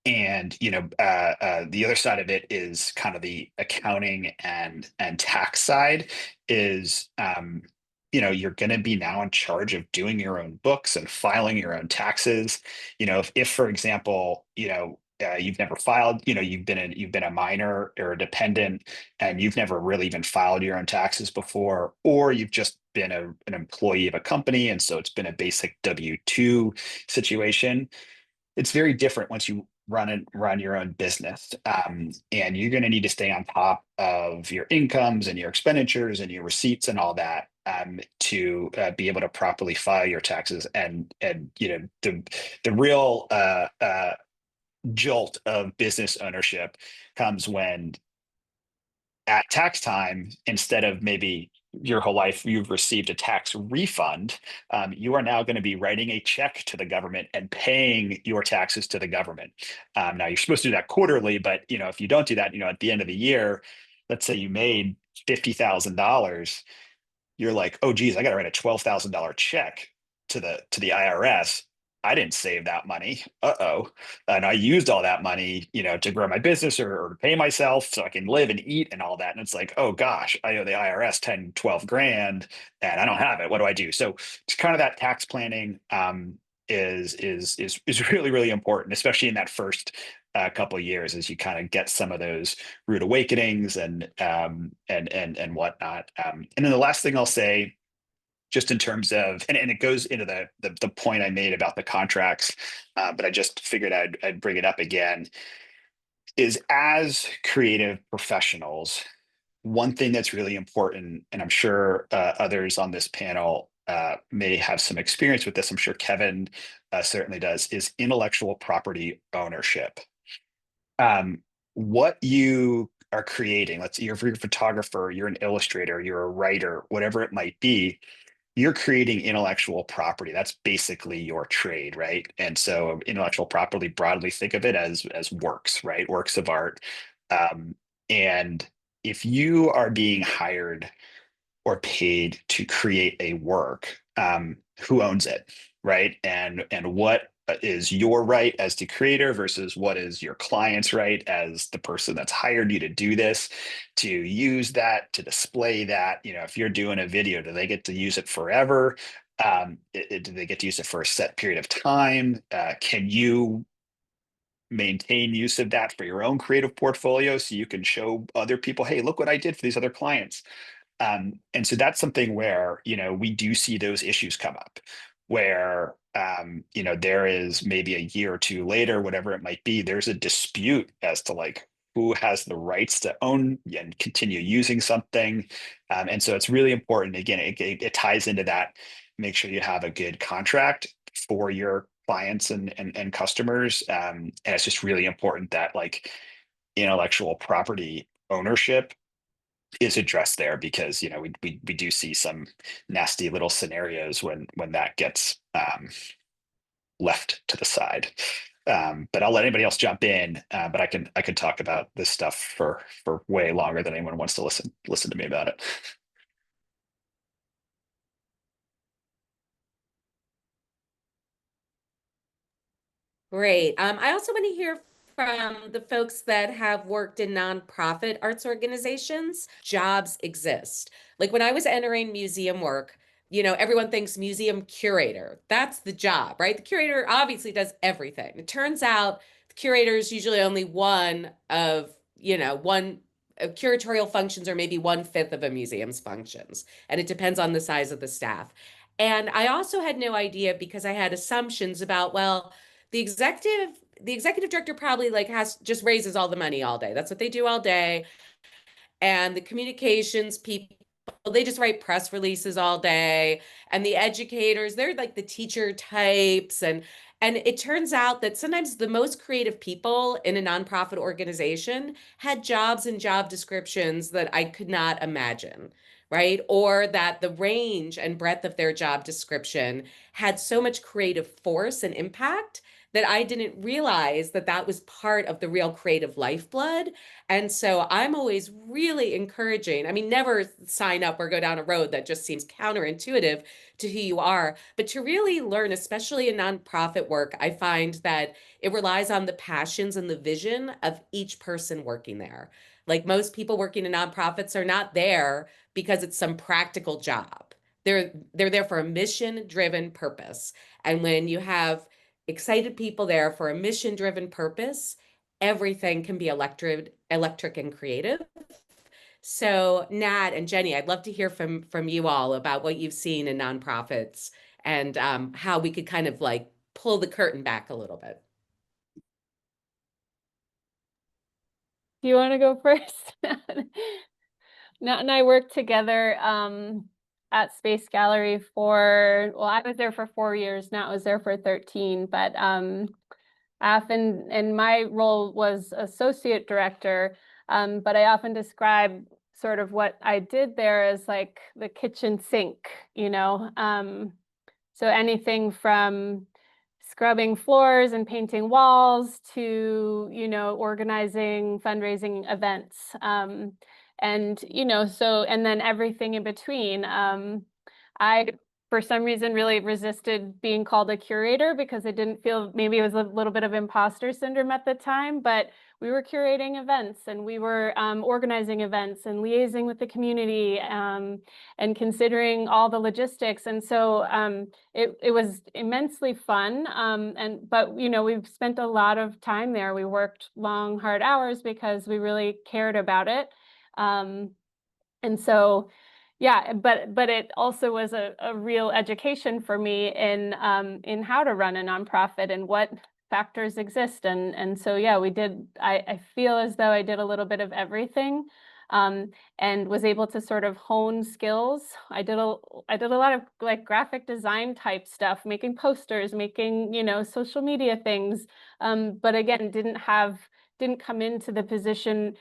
Speaker 5: And the other side of it is kind of the accounting and tax side is you're going to be now in charge of doing your own books and filing your own taxes. If for example, you've never filed, you've been a minor or a dependent and you've never really even filed your own taxes before, or you've just been an employee of a company and so it's been a basic W-2 situation. It's very different once you run your own business, and you're going to need to stay on top of your incomes and your expenditures and your receipts and all that, to be able to properly file your taxes. And the real jolt of business ownership comes when at tax time, instead of maybe your whole life you've received a tax refund, you are now going to be writing a check to the government and paying your taxes to the government. Now you're supposed to do that quarterly, but if you don't do that, at the end of the year, let's say you made $50,000, you're like, oh geez, I got to write a $12,000 check to the IRS. I didn't save that money. Uh-oh. And I used all that money, to grow my business or to pay myself so I can live and eat and all that. And it's like, oh gosh, I owe the IRS 10, 12 grand and I don't have it. What do I do? So it's kind of that tax planning is really, really important, especially in that first couple of years as you kind of get some of those rude awakenings and whatnot. And then the last thing I'll say, just in terms of, and it goes into the point I made about the contracts, but I just figured I'd bring it up again, is as creative professionals, one thing that's really important, and I'm sure others on this panel may have some experience with this, I'm sure Kevin certainly does, is intellectual property ownership. What you are creating, you're a photographer, you're an illustrator, you're a writer, whatever it might be, you're creating intellectual property. That's basically your trade, right? And so intellectual property, broadly think of it as works, right? Works of art. And if you are being hired or paid to create a work, who owns it, right? And what is your right as the creator versus what is your client's right as the person that's hired you to do this, to use that, to display that. If you're doing a video, do they get to use it forever? Do they get to use it for a set period of time? Can you maintain use of that for your own creative portfolio so you can show other people, hey, look what I did for these other clients? And so that's something where, we do see those issues come up where, there is maybe a year or two later, whatever it might be, there's a dispute as to like who has the rights to own and continue using something. And so it's really important. Again, it ties into that. Make sure you have a good contract for your clients and customers. And it's just really important that like intellectual property ownership is addressed there, because we do see some nasty little scenarios when that gets left to the side. But I'll let anybody else jump in. But I can talk about this stuff for way longer than anyone wants to listen to me about it.
Speaker 1: Great. I also want to hear from the folks that have worked in nonprofit arts organizations. Jobs exist. Like when I was entering museum work, everyone thinks museum curator. That's the job, right? The curator obviously does everything. It turns out the curator is usually only one of, one curatorial functions, or maybe 1/5 of a museum's functions. And it depends on the size of the staff. And I also had no idea, because I had assumptions about, well, the executive director probably like just raises all the money all day. That's what they do all day. And the communications people, they just write press releases all day. And the educators, they're like the teacher types. And it turns out that sometimes the most creative people in a nonprofit organization had jobs and job descriptions that I could not imagine, right? Or that the range and breadth of their job description had so much creative force and impact that I didn't realize that that was part of the real creative lifeblood. And so I'm always really encouraging, I mean, never sign up or go down a road that just seems counterintuitive to who you are, but to really learn, especially in nonprofit work, I find that it relies on the passions and the vision of each person working there. Like most people working in nonprofits are not there because it's some practical job. They're there for a mission-driven purpose. And when you have excited people there for a mission-driven purpose, everything can be electric and creative. So Nat and Jenny, I'd love to hear from you all about what you've seen in nonprofits and how we could kind of like pull the curtain back a little bit.
Speaker 3: Do you want to go first? Nat and I worked together at Space Gallery for, well, I was there for 4 years. Nat was there for 13, but and my role was associate director, but I often describe sort of what I did there as like the kitchen sink, you know. So anything from scrubbing floors and painting walls to, you know, organizing fundraising events. And, you know, so, and then everything in between. I, for some reason, really resisted being called a curator because I didn't feel, maybe it was a little bit of imposter syndrome at the time, but we were curating events and we were organizing events and liaising with the community and considering all the logistics. And so it was immensely fun. But you know, we've spent a lot of time there. We worked long, hard hours because we really cared about it. And so, yeah, but it also was a real education for me in how to run a nonprofit and what factors exist. And so, yeah, I feel as though I did a little bit of everything. And was able to sort of hone skills. I did a lot of like graphic design type stuff, making posters, making, you know, social media things. But again, didn't come into the position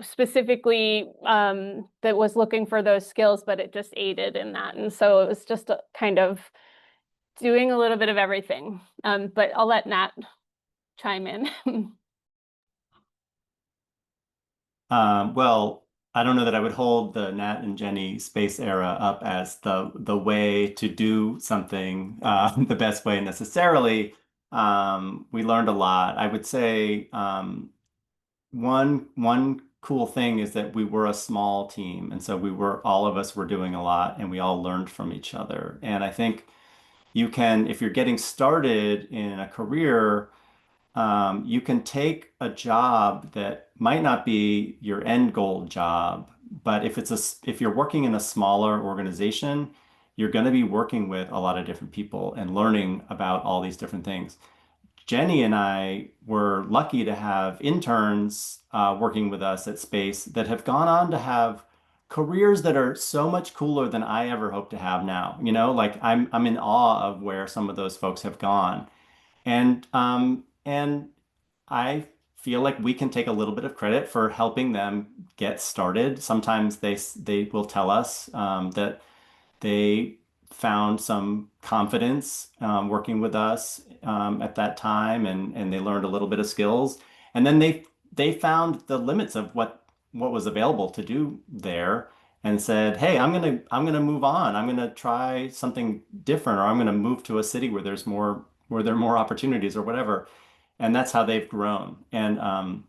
Speaker 3: specifically that was looking for those skills, but it just aided in that. And so it was just a kind of doing a little bit of everything. But I'll let Nat chime in.
Speaker 6: Well, I don't know that I would hold the Nat and Jenny space era up as the way to do something the best way necessarily. We learned a lot. I would say one cool thing is that we were a small team, and so all of us were doing a lot, and we all learned from each other. And I think you can, if you're getting started in a career, you can take a job that might not be your end goal job, but if you're working in a smaller organization, you're going to be working with a lot of different people and learning about all these different things. Jenny and I were lucky to have interns working with us at Space that have gone on to have careers that are so much cooler than I ever hope to have now. You know, like I'm in awe of where some of those folks have gone. And I feel like we can take a little bit of credit for helping them get started. Sometimes they will tell us that they found some confidence working with us at that time, and they learned a little bit of skills. And then they found the limits of what was available to do there, and said, "Hey, I'm gonna move on. I'm gonna try something different, or I'm gonna move to a city where there are more opportunities or whatever." And that's how they've grown. And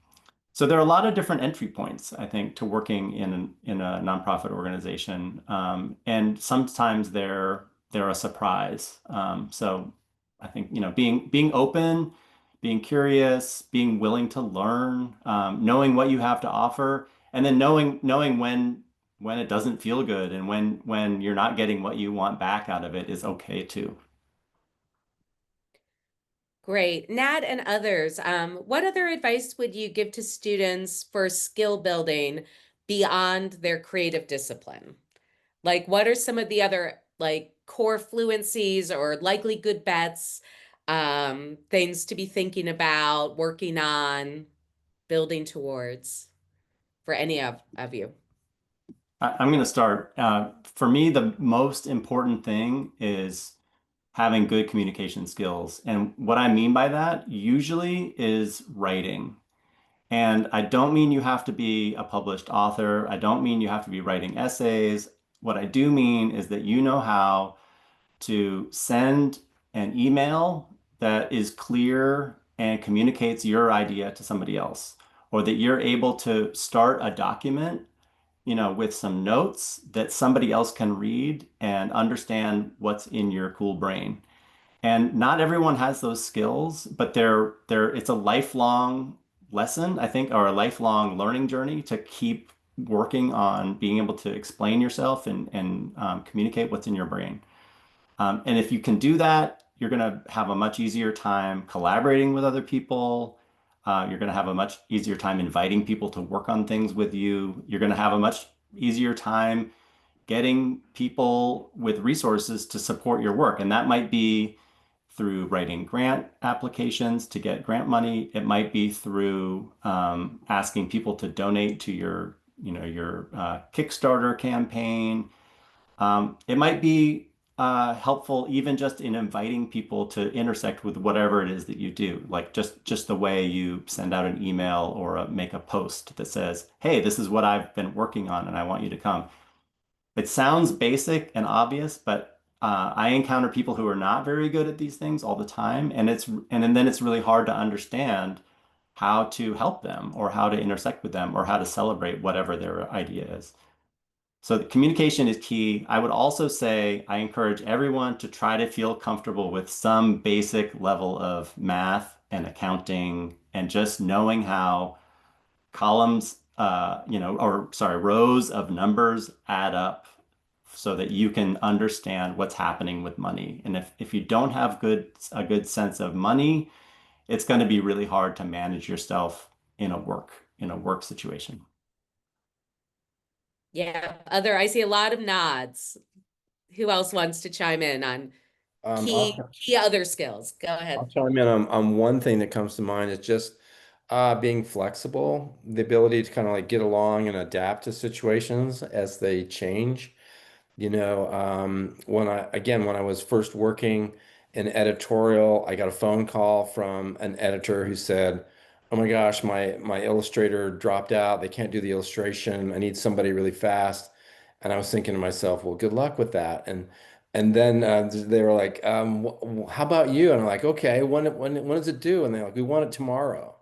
Speaker 6: so there are a lot of different entry points, I think, to working in a nonprofit organization, and sometimes they're a surprise. So I think, you know, being open, being curious, being willing to learn, knowing what you have to offer, and then knowing when it doesn't feel good and when you're not getting what you want back out of it is okay too.
Speaker 1: Great. Nat and others, what other advice would you give to students for skill building beyond their creative discipline? Like, what are some of the other like core fluencies or likely good bets things to be thinking about, working on, building towards for any of you?
Speaker 6: I'm going to start. For me, the most important thing is having good communication skills. And what I mean by that usually is writing. And I don't mean you have to be a published author. I don't mean you have to be writing essays. What I do mean is that you know how to send an email that is clear and communicates your idea to somebody else, or that you're able to start a document, with some notes that somebody else can read and understand what's in your cool brain. And not everyone has those skills, but it's a lifelong lesson, I think, or a lifelong learning journey to keep working on being able to explain yourself and communicate what's in your brain. And if you can do that, you're going to have a much easier time collaborating with other people. You're going to have a much easier time inviting people to work on things with you. You're going to have a much easier time getting people with resources to support your work. And that might be through writing grant applications to get grant money. It might be through asking people to donate to your Kickstarter campaign. It might be helpful even just in inviting people to intersect with whatever it is that you do, like just the way you send out an email or make a post that says, "Hey, this is what I've been working on, and I want you to come." It sounds basic and obvious, but I encounter people who are not very good at these things all the time, and then it's really hard to understand how to help them or how to intersect with them or how to celebrate whatever their idea is. So the communication is key. I would also say I encourage everyone to try to feel comfortable with some basic level of math and accounting and just knowing how columns, or sorry, rows of numbers add up so that you can understand what's happening with money. And if you don't have a good sense of money, it's going to be really hard to manage yourself in a work situation.
Speaker 1: Yeah, I see a lot of nods. Who else wants to chime in on
Speaker 2: Um,
Speaker 1: key
Speaker 2: I'll,
Speaker 1: other skills? Go
Speaker 2: I'll
Speaker 1: ahead.
Speaker 2: chime in on one thing that comes to mind is just being flexible, the ability to kind of like get along and adapt to situations as they change. When I was first working in editorial, I got a phone call from an editor who said, "Oh my gosh, my illustrator dropped out. They can't do the illustration. I need somebody really fast." And I was thinking to myself, "Well, good luck with that." And then they were like, "How about you?" And I'm like, "Okay, when does it due?" And they're like, "We want it tomorrow."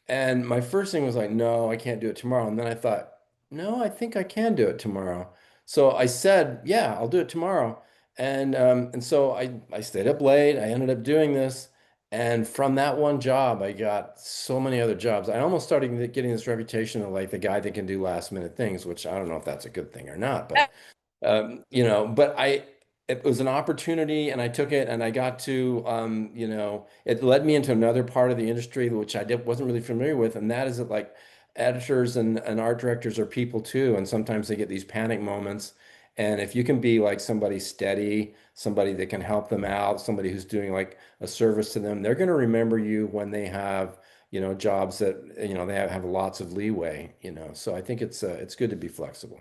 Speaker 2: And my first thing was like, no, I can't do it tomorrow. And then I thought, no, I think I can do it tomorrow. So I said, yeah, I'll do it tomorrow. And so I stayed up late. I ended up doing this. And from that one job, I got so many other jobs. I almost started getting this reputation of like the guy that can do last minute things, which I don't know if that's a good thing or not, but but it was an opportunity and I took it and I got to, it led me into another part of the industry, which wasn't really familiar with. And that is that like editors and art directors are people too. And sometimes they get these panic moments. And if you can be like somebody steady, somebody that can help them out, somebody who's doing like a service to them, they're going to remember you when they have, jobs that, they have lots of leeway. So I think it's good to be flexible.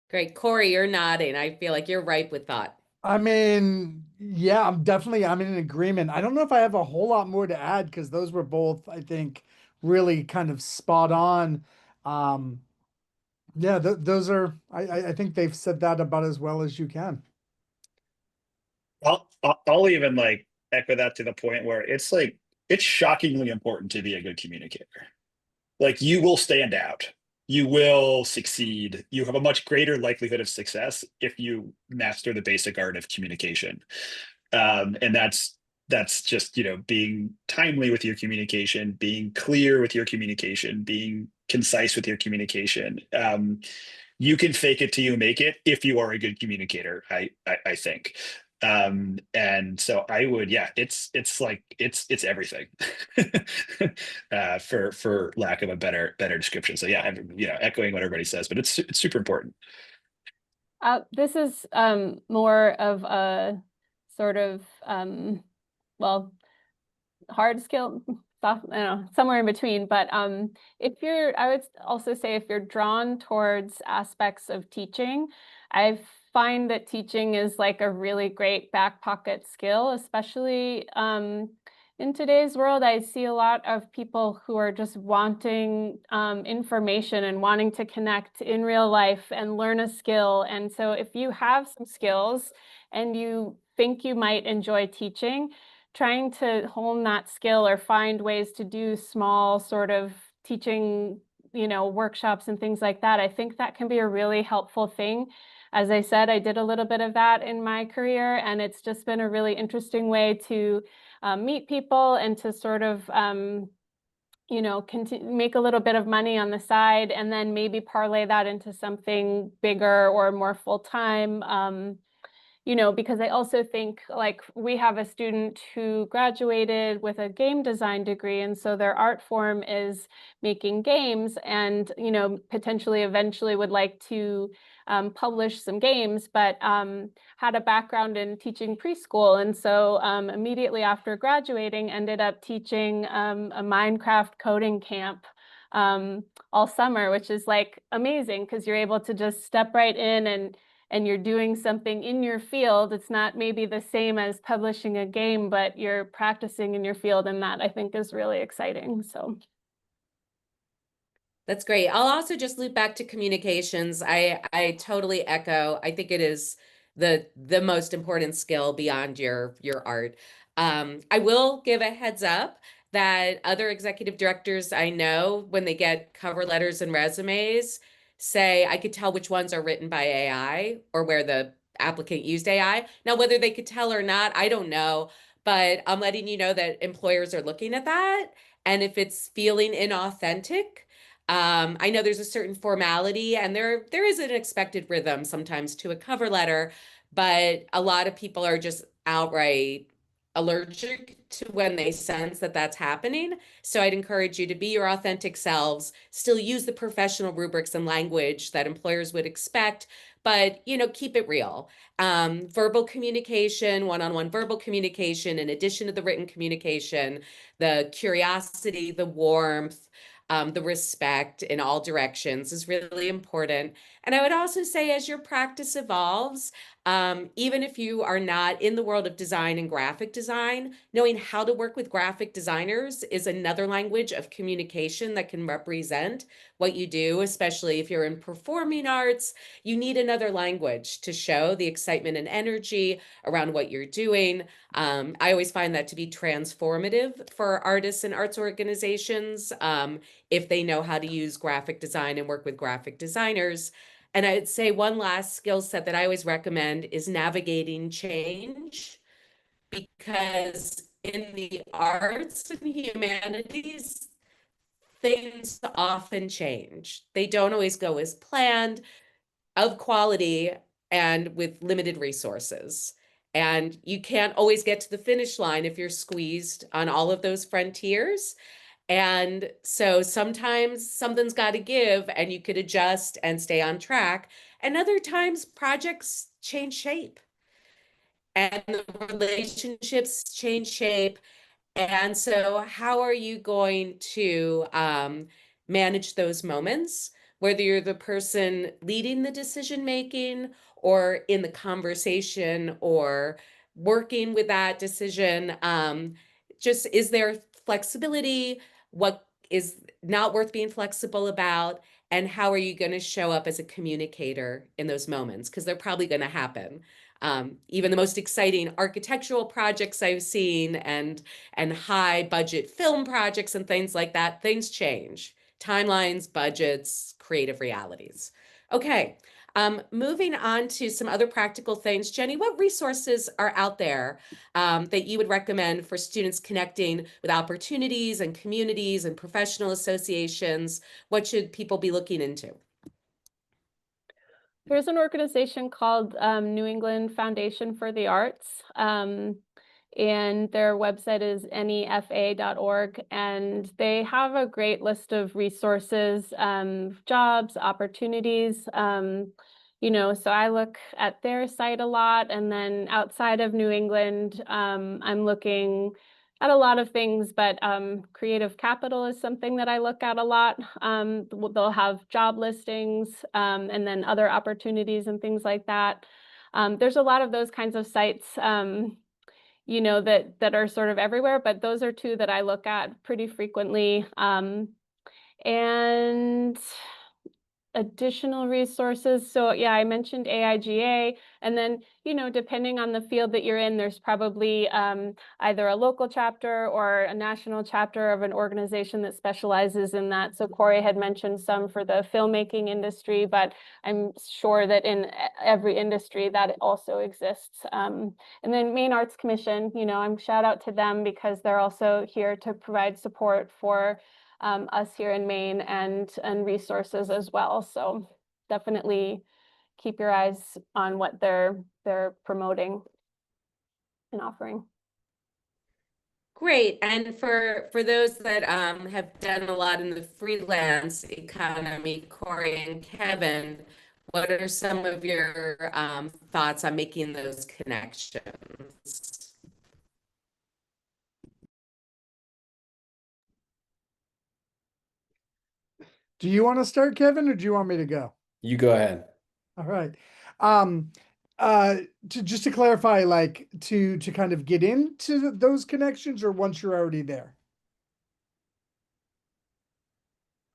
Speaker 1: Great. Corey, you're nodding. I feel like you're ripe with thought.
Speaker 4: I mean, yeah, I'm in agreement. I don't know if I have a whole lot more to add because those were both, I think, really kind of spot on. Um, yeah, those are, I think they've said that about as well as you can.
Speaker 5: I'll even like echo that to the point where it's like it's shockingly important to be a good communicator. Like you will stand out. You will succeed. You have a much greater likelihood of success if you master the basic art of communication. And that's just, being timely with your communication, being clear with your communication, being concise with your communication. You can fake it till you make it if you are a good communicator, I think. And so I would, yeah, it's like it's everything. For lack of a better description. So yeah, I'm, echoing what everybody says, but it's super important.
Speaker 3: This is more of a sort of, well, hard skill, soft, I don't know, somewhere in between. But if you're, I would also say if you're drawn towards aspects of teaching, I find that teaching is like a really great back pocket skill, especially in today's world. I see a lot of people who are just wanting information and wanting to connect in real life and learn a skill. And so if you have some skills and you think you might enjoy teaching, trying to hone that skill or find ways to do small sort of teaching, workshops and things like that, I think that can be a really helpful thing. As I said, I did a little bit of that in my career, and it's just been a really interesting way to meet people and to sort of, make a little bit of money on the side, and then maybe parlay that into something bigger or more full-time. Because I also think, like, we have a student who graduated with a game design degree, and so their art form is making games, and potentially eventually would like to publish some games, but had a background in teaching preschool, and so immediately after graduating ended up teaching a Minecraft coding camp all summer, which is like amazing because you're able to just step right in and you're doing something in your field. It's not maybe the same as publishing a game, but you're practicing in your field, and that I think is really exciting. So
Speaker 1: That's great. I'll also just loop back to communications. I totally echo. I think it is the most important skill beyond your art. I will give a heads up that other executive directors I know, when they get cover letters and resumes, say I could tell which ones are written by AI or where the applicant used AI. Now, whether they could tell or not, I don't know, but I'm letting you know that employers are looking at that. And if it's feeling inauthentic, I know there's a certain formality, and there is an expected rhythm sometimes to a cover letter, but a lot of people are just outright allergic to when they sense that that's happening. So I'd encourage you to be your authentic selves, still use the professional rubrics and language that employers would expect, but keep it real. Verbal communication, one-on-one verbal communication, in addition to the written communication, the curiosity, the warmth, the respect in all directions is really important. And I would also say, as your practice evolves, even if you are not in the world of design and graphic design, knowing how to work with graphic designers is another language of communication that can represent what you do, especially if you're in performing arts. You need another language to show the excitement and energy around what you're doing. I always find that to be transformative for artists and arts organizations, if they know how to use graphic design and work with graphic designers. And I'd say one last skill set that I always recommend is navigating change, because in the arts and humanities, things often change. They don't always go as planned, of quality, and with limited resources. And you can't always get to the finish line if you're squeezed on all of those frontiers. And so sometimes something's got to give and you could adjust and stay on track. And other times projects change shape and the relationships change shape. And so how are you going to manage those moments, whether you're the person leading the decision making or in the conversation or working with that decision? Just, is there flexibility? What is not worth being flexible about? And how are you going to show up as a communicator in those moments? Because they're probably going to happen. Even the most exciting architectural projects I've seen and high budget film projects and things like that, things change. Timelines, budgets, creative realities. Okay, moving on to some other practical things. Jenny, what resources are out there that you would recommend for students connecting with opportunities and communities and professional associations? What should people be looking into?
Speaker 3: there's an organization called New England Foundation for the Arts, and their website is nefa.org, and they have a great list of resources, jobs, opportunities. So I look at their site a lot, and then outside of New England, I'm looking at a lot of things, but Creative Capital is something that I look at a lot. They'll have job listings, and then other opportunities and things like that. There's a lot of those kinds of sites, that are sort of everywhere, but those are two that I look at pretty frequently. And additional resources. So yeah, I mentioned AIGA, and then, depending on the field that you're in, there's probably either a local chapter or a national chapter of an organization that specializes in that. So Corey had mentioned some for the filmmaking industry, but I'm sure that in every industry that also exists. And then Maine Arts Commission, I'm shout out to them because they're also here to provide support for us here in Maine and resources as well. So definitely keep your eyes on what they're promoting and offering.
Speaker 1: Great. And for those that have done a lot in the freelance economy, Corey and Kevin, what are some of your thoughts on making those connections?
Speaker 4: Do you want to start, Kevin, or do you want me to go?
Speaker 2: You go ahead.
Speaker 4: All right. Um, just to clarify, like to kind of get into those connections, or once you're already there?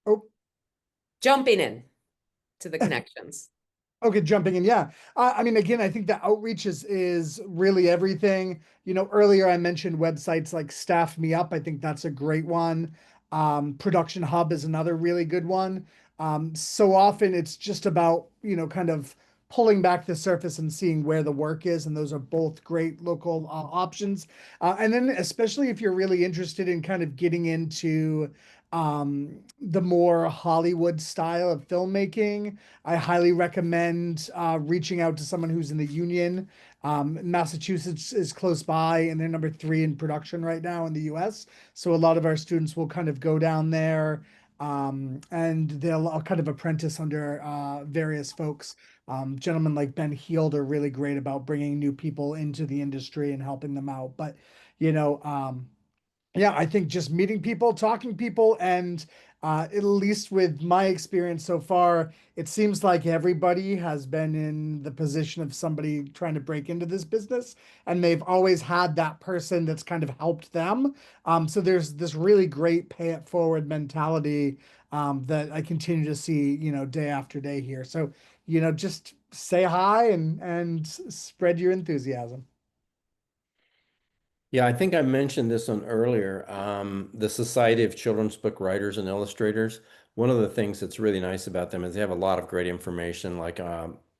Speaker 4: Oh,
Speaker 1: Jumping in to the connections.
Speaker 4: okay, jumping in. Yeah. I mean, again, I think the outreach is really everything. Earlier I mentioned websites like Staff Me Up. I think that's a great one. Production Hub is another really good one. So often it's just about, kind of pulling back the surface and seeing where the work is. And those are both great local options. And then especially if you're really interested in kind of getting into the more Hollywood style of filmmaking, I highly recommend reaching out to someone who's in the union. Massachusetts is close by, and they're number 3 in production right now in the US. So a lot of our students will kind of go down there, and they'll kind of apprentice under various folks. Gentlemen like Ben Heald are really great about bringing new people into the industry and helping them out. But, yeah, I think just meeting people, talking people, and at least with my experience so far, it seems like everybody has been in the position of somebody trying to break into this business, and they've always had that person that's kind of helped them. So there's this really great pay it forward mentality that I continue to see, day after day here. So, just say hi and spread your enthusiasm.
Speaker 2: Yeah, I think I mentioned this one earlier. The Society of Children's Book Writers and Illustrators. One of the things that's really nice about them is they have a lot of great information, like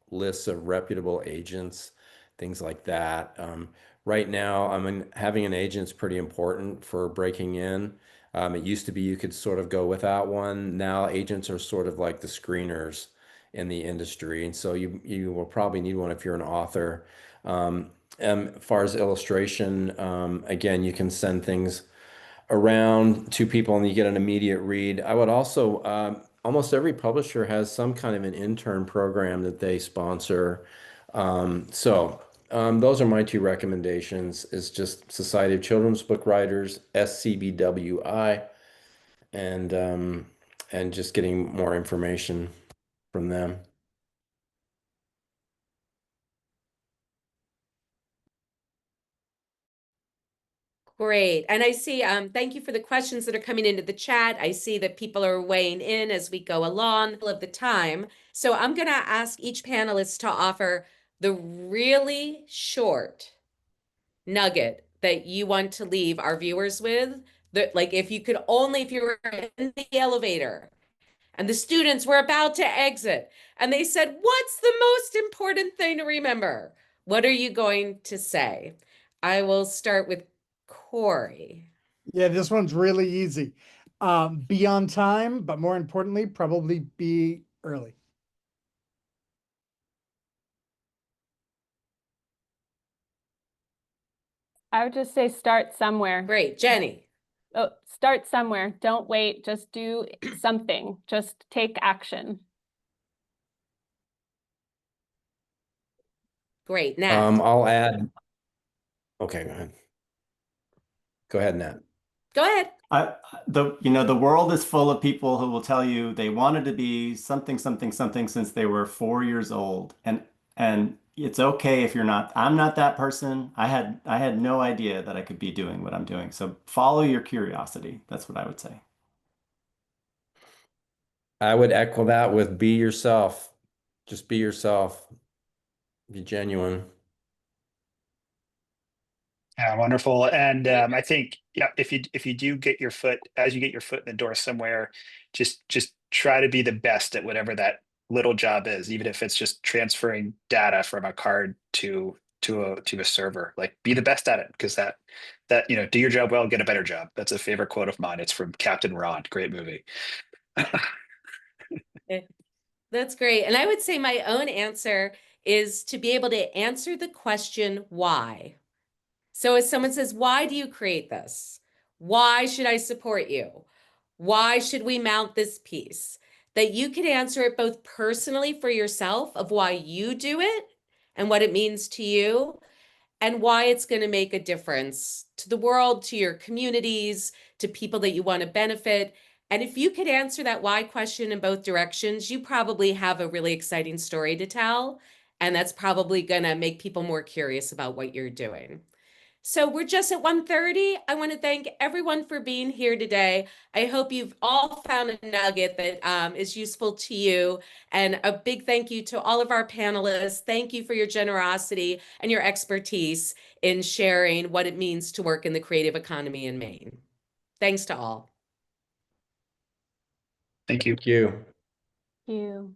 Speaker 2: lists of reputable agents, things like that. Right now, I mean, having an agent's pretty important for breaking in. It used to be you could sort of go without one. Now agents are sort of like the screeners in the industry, and so you will probably need one if you're an author. As far as illustration, again, you can send things around to people and you get an immediate read. I would also, almost every publisher has some kind of an intern program that they sponsor. Those are my 2 recommendations, is just Society of Children's Book Writers, SCBWI, and just getting more information from them.
Speaker 1: Great. And I see, thank you for the questions that are coming into the chat. I see that people are weighing in as we go along of the time. So I'm going to ask each panelist to offer the really short nugget that you want to leave our viewers with. Like if you were in the elevator and the students were about to exit and they said, "What's the most important thing to remember?" What are you going to say? I will start with Corey.
Speaker 4: Yeah, this one's really easy. Be on time, but more importantly, probably be early.
Speaker 3: I would just say start somewhere.
Speaker 1: Great. Jenny.
Speaker 3: Oh, start somewhere. Don't wait. Just do something. Just take action.
Speaker 1: Great, Nat.
Speaker 2: I'll add. Okay, go ahead. Go ahead, Nat.
Speaker 1: Go ahead.
Speaker 6: The world is full of people who will tell you they wanted to be something, something, something since they were 4 years old. And it's okay if you're not. I'm not that person. I had no idea that I could be doing what I'm doing. So follow your curiosity. That's what I would say.
Speaker 2: I would echo that with be yourself. Just be yourself. Be genuine.
Speaker 5: Yeah, wonderful. And I think, yeah, if you do get your foot, as you get your foot in the door somewhere, just try to be the best at whatever that little job is, even if it's just transferring data from a card to a server. Like, be the best at it, because that do your job well, get a better job. That's a favorite quote of mine. It's from Captain Ron. Great movie.
Speaker 1: That's great. And I would say my own answer is to be able to answer the question, why? So if someone says, why do you create this? Why should I support you? Why should we mount this piece? That you can answer it both personally for yourself of why you do it and what it means to you, and why it's going to make a difference to the world, to your communities, to people that you want to benefit. And if you could answer that why question in both directions, you probably have a really exciting story to tell. And that's probably going to make people more curious about what you're doing. So we're just at 1:30. I want to thank everyone for being here today. I hope you've all found a nugget that is useful to you. And a big thank you to all of our panelists. Thank you for your generosity and your expertise in sharing what it means to work in the creative economy in Maine. Thanks to all.
Speaker 5: Thank you.
Speaker 2: Thank you.
Speaker 3: You.